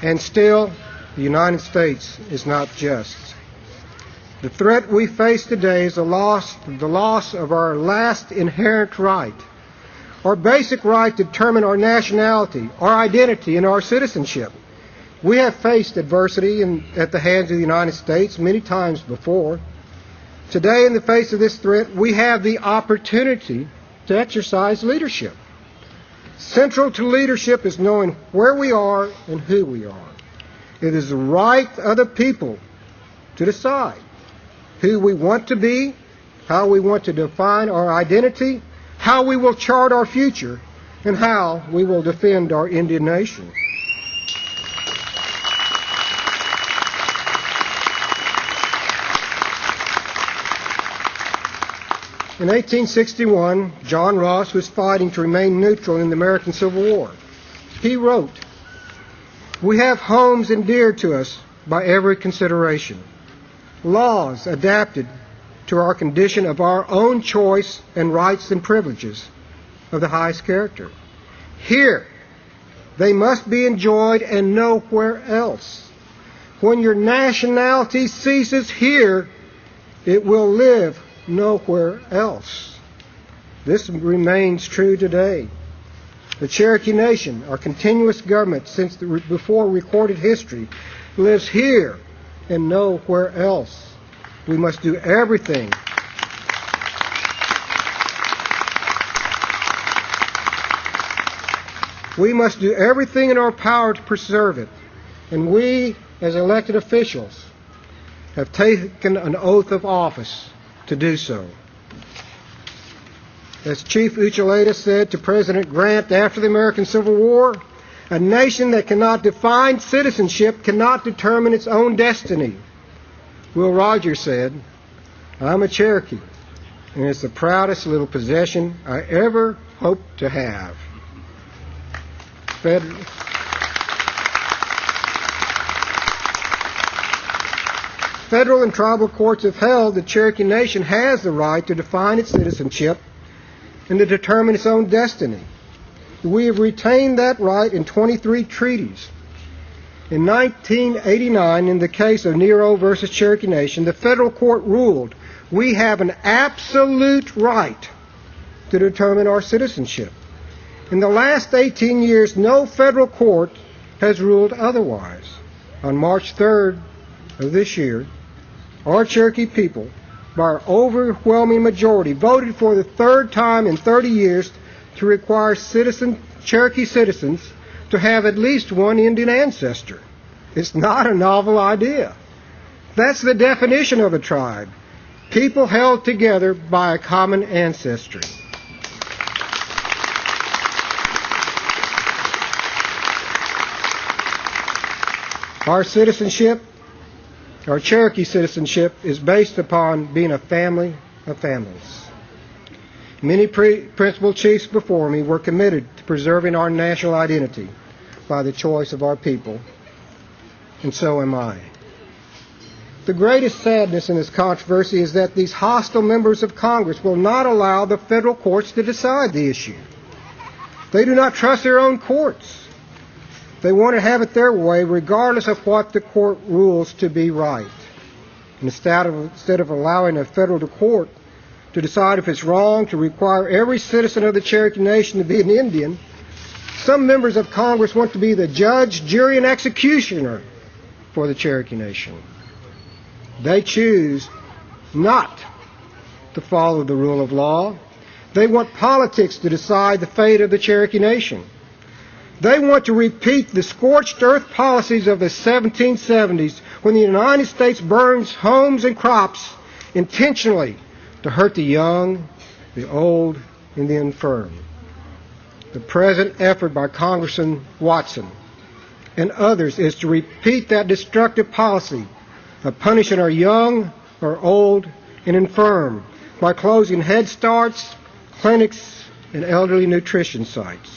And still, the United States is not just. The threat we face today is the loss of our last inherent right, our basic right to determine our nationality, our identity, and our citizenship. We have faced adversity at the hands of the United States many times before. Today, in the face of this threat, we have the opportunity to exercise leadership. Central to leadership is knowing where we are and who we are. It is the right of the people to decide who we want to be, how we want to define our identity, how we will chart our future, and how we will defend our Indian nation. In 1861, John Ross was fighting to remain neutral in the American Civil War. He wrote, "We have homes endeared to us by every consideration, laws adapted to our condition of our own choice, and rights and privileges of the highest character. Here, they must be enjoyed and nowhere else. When your nationality ceases here, it will live nowhere else." This remains true today. The Cherokee Nation, our continuous government since before recorded history, lives here and nowhere else. We must do everything in our power to preserve it. And we, as elected officials, have taken an oath of office to do so. As Chief Uchuleta said to President Grant after the American Civil War, a nation that cannot define citizenship cannot determine its own destiny. Will Rogers said, I'm a Cherokee, and it's the proudest little possession I ever hoped to have. Federal and tribal courts have held the Cherokee Nation has the right to define its citizenship and to determine its own destiny. We have retained that right in 23 treaties. In 1989, in the case of Nero versus Cherokee Nation, the federal court ruled we have an absolute right to determine our citizenship. In the last 18 years, no federal court has ruled otherwise. On March 3rd of this year, our Cherokee people, by our overwhelming majority, voted for the third time in 30 years to require Cherokee citizens to have at least one Indian ancestor. It's not a novel idea. That's the definition of a tribe. People held together by a common ancestry. Our citizenship, our Cherokee citizenship, is based upon being a family of families. Many principal chiefs before me were committed to preserving our national identity by the choice of our people, and so am I. The greatest sadness in this controversy is that these hostile members of Congress will not allow the federal courts to decide the issue. They do not trust their own courts. They want to have it their way regardless of what the court rules to be right. Instead of allowing a federal court to decide if it's wrong to require every citizen of the Cherokee Nation to be an Indian, some members of Congress want to be the judge, jury, and executioner for the Cherokee Nation. They choose not to follow the rule of law. They want politics to decide the fate of the Cherokee Nation. They want to repeat the scorched earth policies of the 1770s when the United States burns homes and crops intentionally to hurt the young, the old, and the infirm. The present effort by Congressman Watson and others is to repeat that destructive policy of punishing our young, our old, and infirm by closing Head Starts, clinics, and elderly nutrition sites.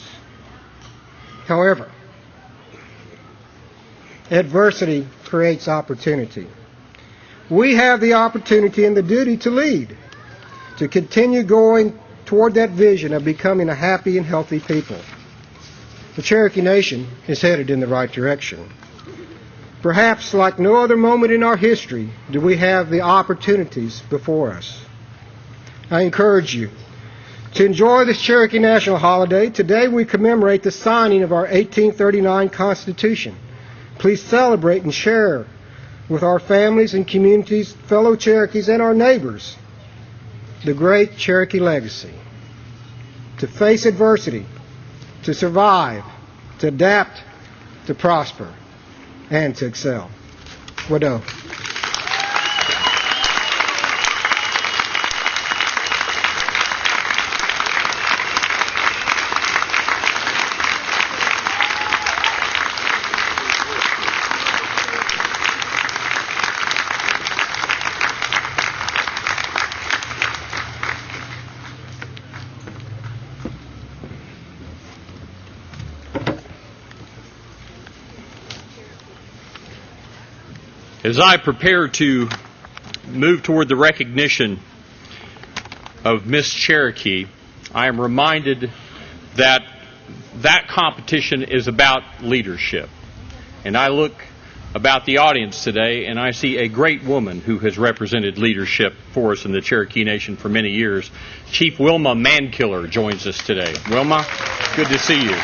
However, adversity creates opportunity. We have the opportunity and the duty to lead, to continue going toward that vision of becoming a happy and healthy people. The Cherokee Nation is headed in the right direction. Perhaps like no other moment in our history do we have the opportunities before us. I encourage you to enjoy this Cherokee National holiday. Today we commemorate the signing of our 1839 Constitution. Please celebrate and share with our families and communities, fellow Cherokees, and our neighbors the great Cherokee legacy. To face adversity, to survive, to adapt, to prosper, and to excel. Wado. As I prepare to move toward the recognition of Miss Cherokee, I am reminded that that competition is about leadership. And I look about the audience today and I see a great woman who has represented leadership for us in the Cherokee Nation for many years. Chief Wilma Mankiller joins us today. Wilma, good to see you.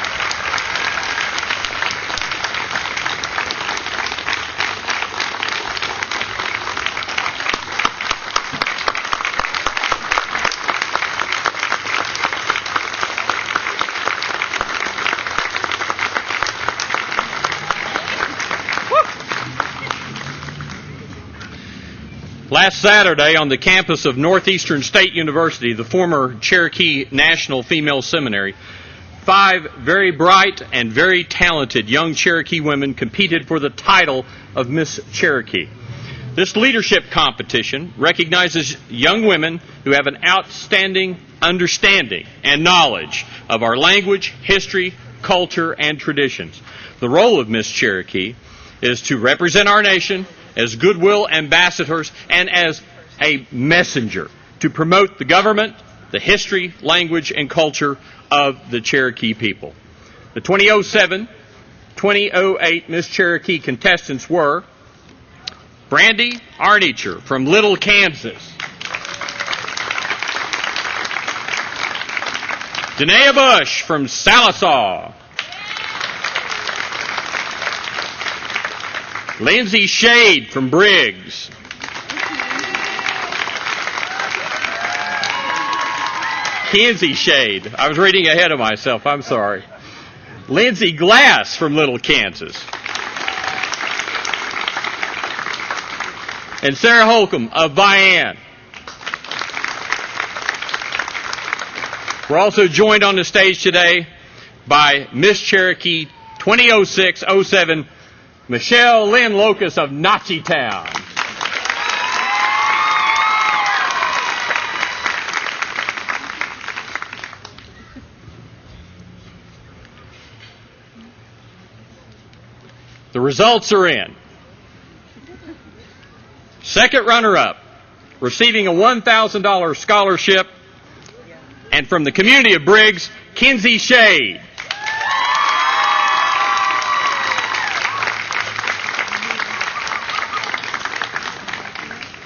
Last Saturday on the campus of Northeastern State University, the former Cherokee National Female Seminary, 5 very bright and very talented young Cherokee women competed for the title of Miss Cherokee. This leadership competition recognizes young women who have an outstanding understanding and knowledge of our language, history, culture, and traditions. The role of Miss Cherokee is to represent our nation as goodwill ambassadors and as a messenger to promote the government, the history, language, and culture of the Cherokee people. The 2007-2008 Miss Cherokee contestants were Brandy Arnicher from Little, Kansas, Danae Bush from Sallisaw, Lindsay Shade from Briggs, Kenzie Shade. I was reading ahead of myself. I'm sorry. Lindsay Glass from Little, Kansas. And Sarah Holcomb of Vian. We're also joined on the stage today by Miss Cherokee 2006-07, Michelle Lynn Locus of Nachitown. The results are in. Second runner-up, receiving a $1,000 scholarship, and from the community of Briggs, Kenzie Shade.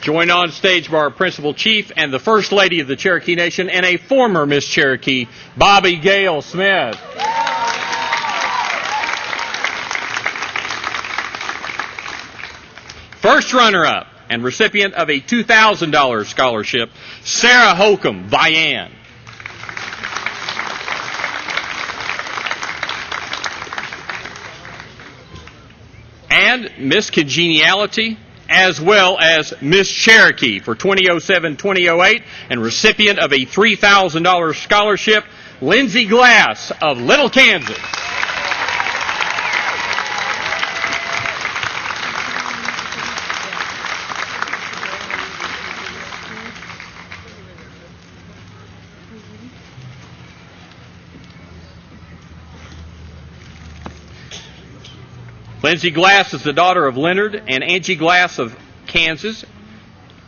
Joined on stage by our Principal Chief and the First Lady of the Cherokee Nation and a former Miss Cherokee, Bobby Gale Smith. First runner-up and recipient of a $2,000 scholarship, Sarah Holcomb, Vian. And Miss Congeniality, as well as Miss Cherokee for 2007-2008 and recipient of a $3,000 scholarship, Lindsay Glass of Little, Kansas. Lindsay Glass is the daughter of Leonard and Angie Glass of Kansas.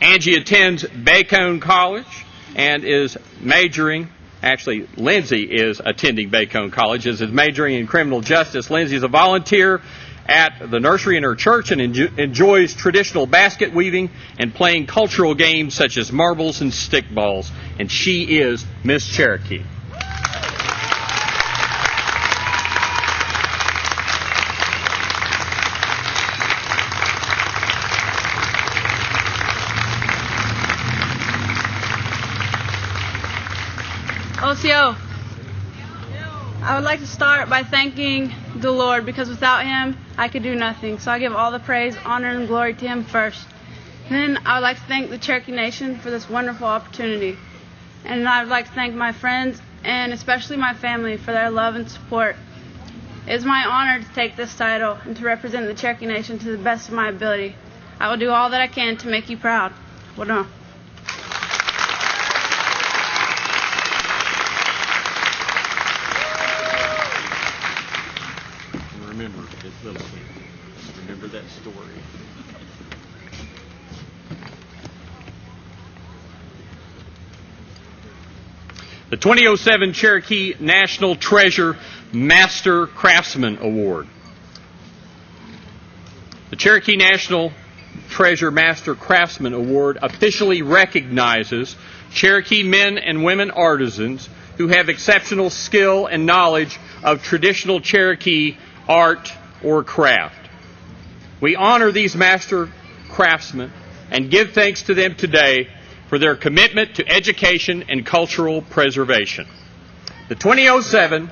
Angie attends Bacone College and is majoring, actually Lindsay is attending Bacone College, is majoring in criminal justice. Lindsay is a volunteer at the nursery in her church and enjoys traditional basket weaving and playing cultural games such as marbles and stickballs. And she is Miss Cherokee. OCO, I would like to start by thanking the Lord, because without Him, I could do nothing. So I give all the praise, honor, and glory to Him first. Then I would like to thank the Cherokee Nation for this wonderful opportunity. And I would like to thank my friends and especially my family for their love and support. It is my honor to take this title and to represent the Cherokee Nation to the best of my ability. I will do all that I can to make you proud. Well done. Remember this little thing. Remember that story. The 2007 Cherokee National Treasure Master Craftsman Award. The Cherokee National Treasure Master Craftsman Award officially recognizes Cherokee men and women artisans who have exceptional skill and knowledge of traditional Cherokee art or craft. We honor these master craftsmen and give thanks to them today for their commitment to education and cultural preservation. The 2007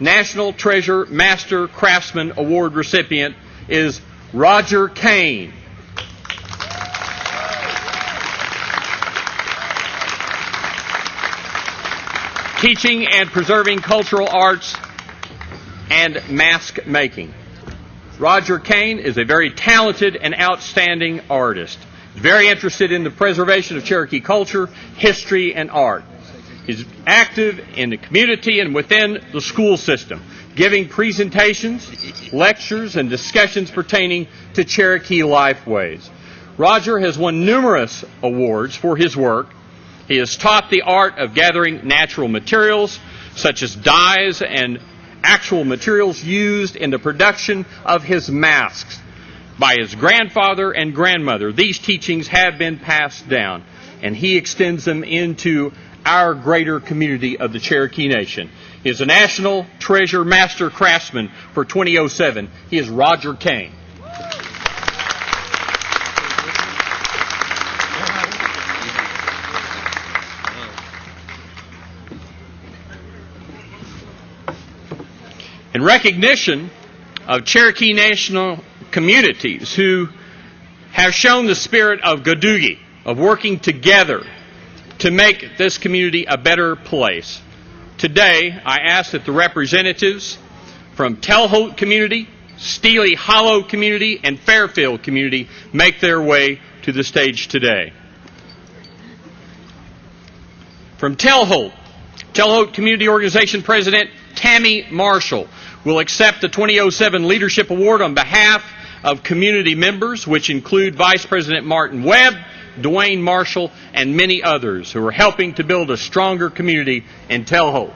National Treasure Master Craftsman Award recipient is Roger Kane. teaching and preserving cultural arts, and mask making. Roger Kane is a very talented and outstanding artist. He's very interested in the preservation of Cherokee culture, history, and art. He's active in the community and within the school system, giving presentations, lectures, and discussions pertaining to Cherokee lifeways. Roger has won numerous awards for his work. He has taught the art of gathering natural materials, such as dyes and actual materials used in the production of his masks by his grandfather and grandmother. These teachings have been passed down, and he extends them into our greater community of the Cherokee Nation. He is a National Treasure Master Craftsman for 2007. He is Roger Kane. In recognition of Cherokee National communities who have shown the spirit of Gadugi, of working together to make this community a better place, today I ask that the representatives from Telholt community, Steely Hollow community, and Fairfield community make their way to the stage today. From Telholt Community Organization President Tammy Marshall will accept the 2007 Leadership Award on behalf of community members, which include Vice President Martin Webb, Dwayne Marshall, and many others who are helping to build a stronger community in Telholt.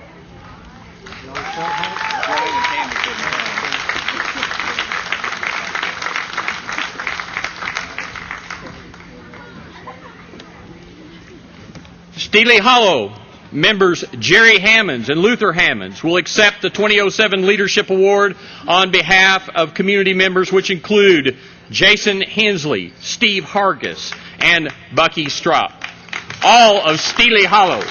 Steely Hollow members Jerry Hammonds and Luther Hammonds will accept the 2007 Leadership Award on behalf of community members, which include Jason Hensley, Steve Hargis, and Bucky Strop, all of Steely Hollow.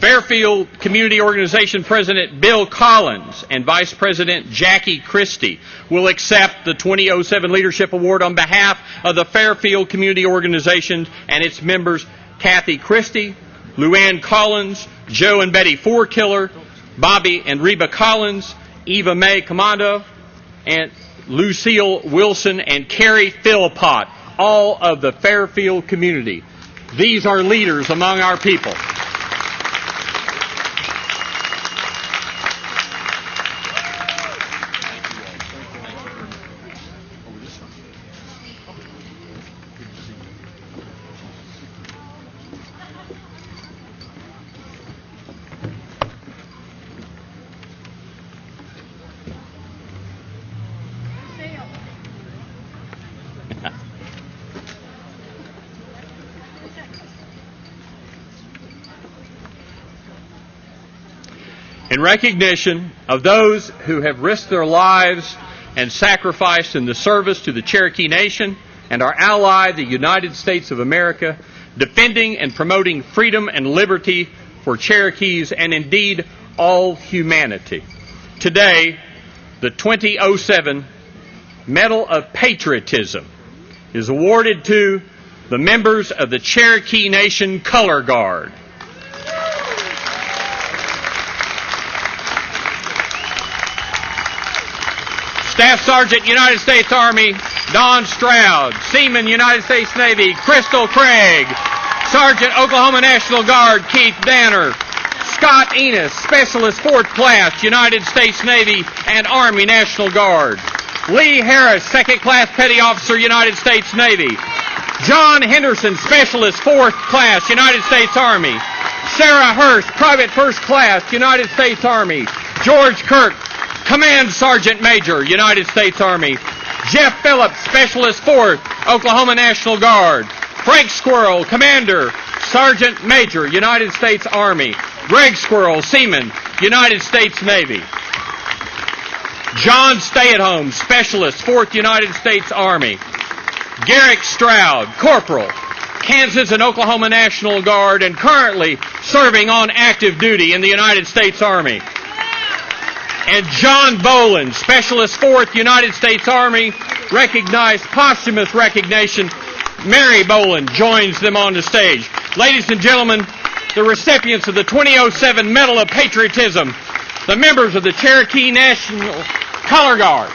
Fairfield Community Organization President Bill Collins and Vice President Jackie Christie will accept the 2007 Leadership Award on behalf of the Fairfield Community Organization and its members Kathy Christie, Luann Collins, Joe and Betty Fourkiller, Bobby and Reba Collins, Eva Mae Commando, and Lucille Wilson and Carrie Philpott, all of the Fairfield community. These are leaders among our people. In recognition of those who have risked their lives and sacrificed in the service to the Cherokee Nation and our ally, the United States of America, defending and promoting freedom and liberty for Cherokees and indeed all humanity. Today, the 2007 Medal of Patriotism is awarded to the members of the Cherokee Nation Color Guard. Staff Sergeant, United States Army, Don Stroud. Seaman, United States Navy, Crystal Craig. Sergeant, Oklahoma National Guard, Keith Danner. Scott Enos, Specialist 4th Class, United States Navy and Army National Guard. Lee Harris, 2nd Class Petty Officer, United States Navy. John Henderson, Specialist 4th Class, United States Army. Sarah Hurst, Private 1st Class, United States Army. George Kirk, Command Sergeant Major, United States Army. Jeff Phillips, Specialist 4th, Oklahoma National Guard. Frank Squirrel, Commander, Sergeant Major, United States Army. Greg Squirrel, Seaman, United States Navy. John Stay-at-Home, Specialist, 4th United States Army. Garrick Stroud, Corporal, Kansas and Oklahoma National Guard, and currently serving on active duty in the United States Army. And John Boland, Specialist 4th United States Army, recognized posthumous recognition. Mary Boland joins them on the stage. Ladies and gentlemen, the recipients of the 2007 Medal of Patriotism, the members of the Cherokee National Color Guard.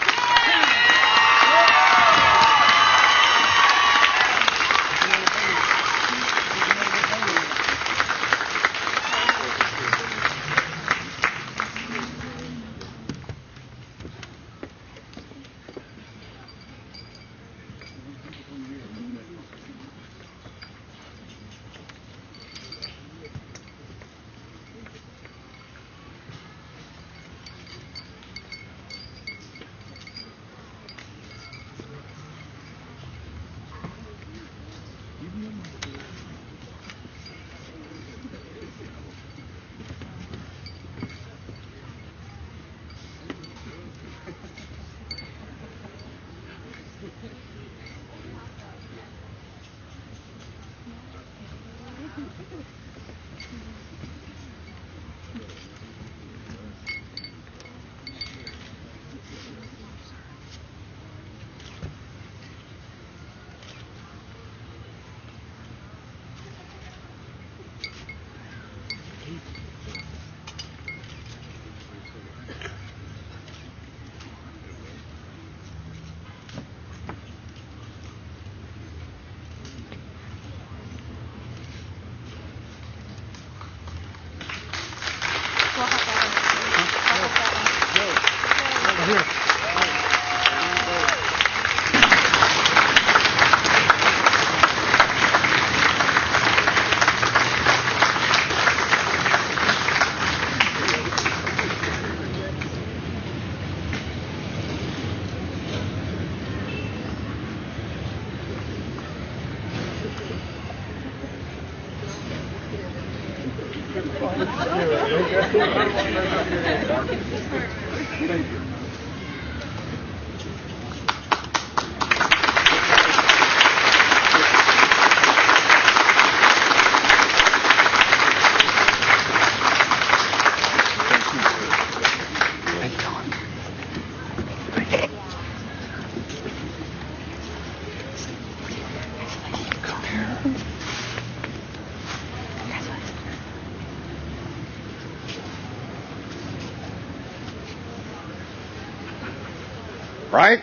Right?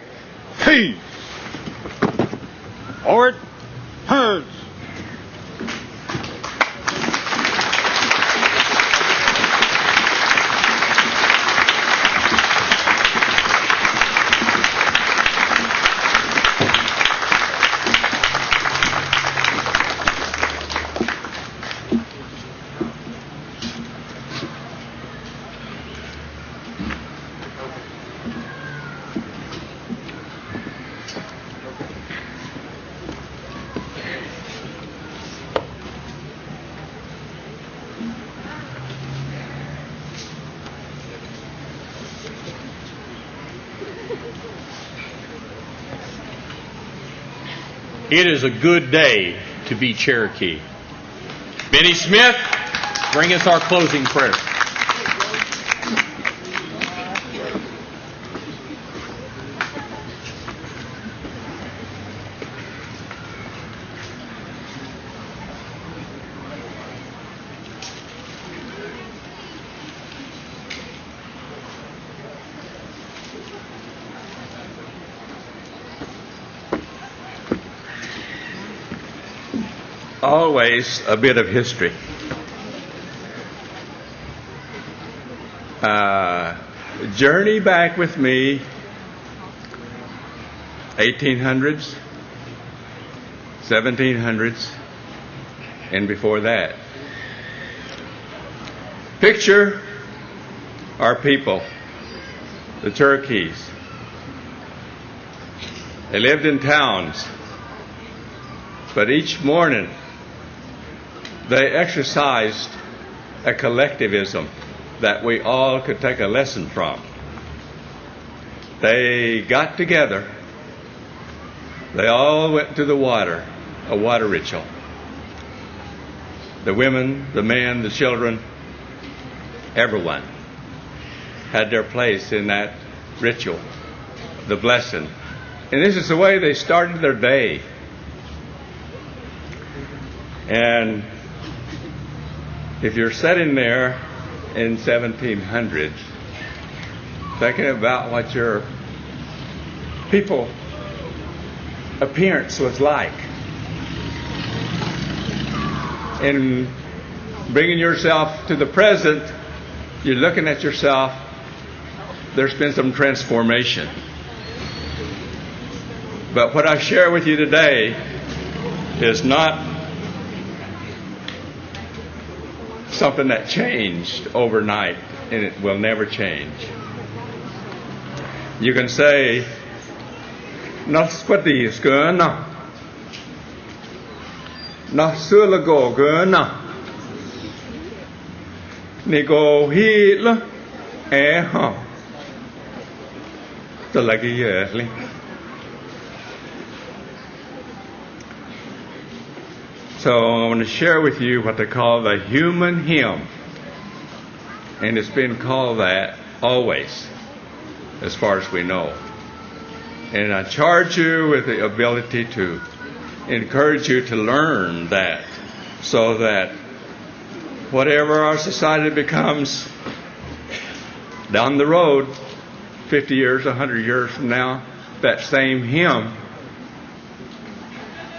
Peace. Forward. Herds. It is a good day to be Cherokee. Benny Smith, bring us our closing prayer. Always a bit of history. Journey back with me, 1800s, 1700s, and before that. Picture our people, the Cherokees. They lived in towns, but each morning they exercised a collectivism that we all could take a lesson from. They got together. They all went to the water, a water ritual. The women, the men, the children, everyone. had their place in that ritual, the blessing. And this is the way they started their day. And if you're sitting there in 1700s, thinking about what your people appearance was like, and bringing yourself to the present, you're looking at yourself, there's been some transformation. But what I share with you today is not something that changed overnight, and it will never change. You can say, nó xuất đi cơ nó, nó xưa là gỗ cơ nó, nị gỗ hi lắm, hả, tức là cái gì vậy? So I want to share with you what they call the human hymn. And it's been called that always, as far as we know. And I charge you with the ability to encourage you to learn that, so that whatever our society becomes down the road, 50 years, 100 years from now, that same hymn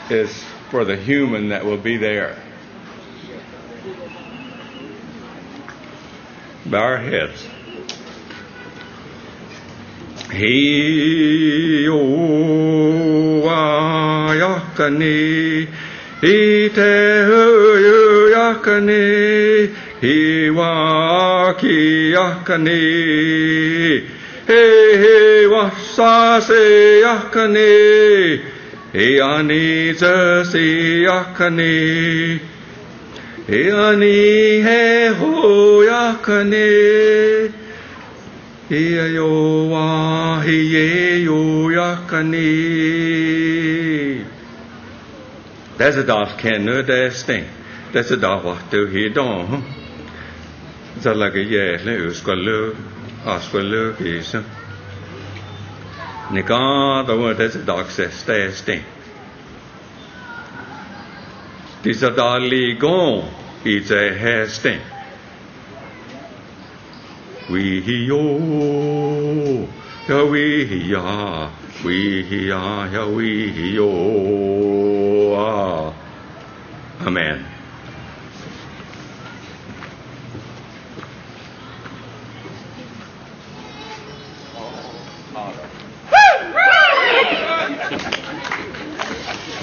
is for the human that will be there. Bow our heads. Hi o wa yakani, hi te hu yakani, hi wa ki yakani, he wa sa se yakani, he ani se yakani, he ani he ho yakani. Yo wa he yo yakani. That's a dog can know that thing. That's a dog what do he don't. It's like a yeah, let's go look. Ask for look is. Nika the word that's a dog says that thing. This a dog gone. It's a hair thing. We yo, ya we ya, ya we yo. Amen.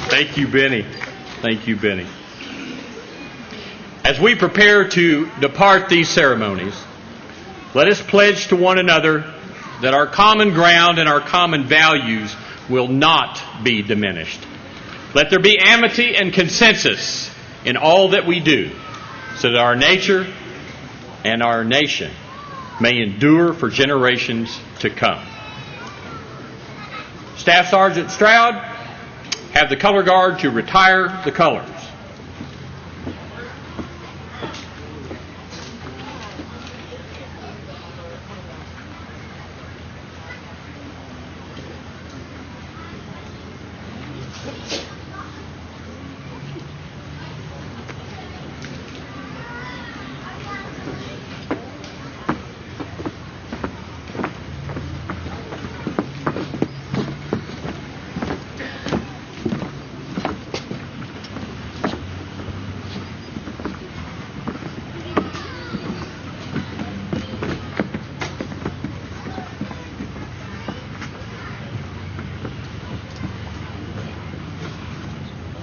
Thank you, Benny. Thank you, Benny. As we prepare to depart these ceremonies, let us pledge to one another that our common ground and our common values will not be diminished. Let there be amity and consensus in all that we do, so that our nature and our nation may endure for generations to come. Staff Sergeant Stroud, have the color guard to retire the colors.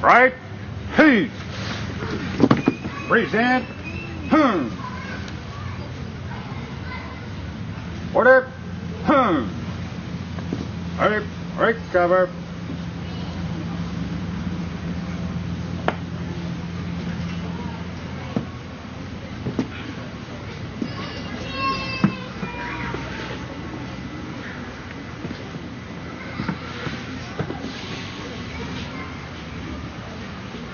Right? Peace. Present. Order. Right, cover.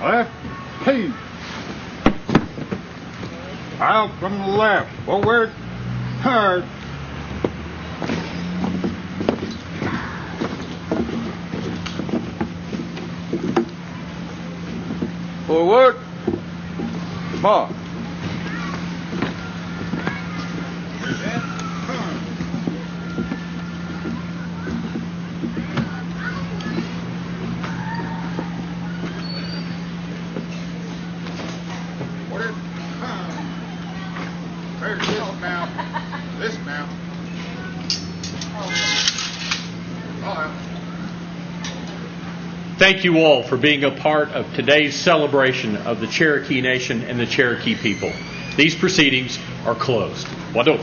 Left, peace. Out from the left, forward, turn, Forward. March. Dismount. Thank you all for being a part of today's celebration of the Cherokee Nation and the Cherokee people. These proceedings are closed. Wado.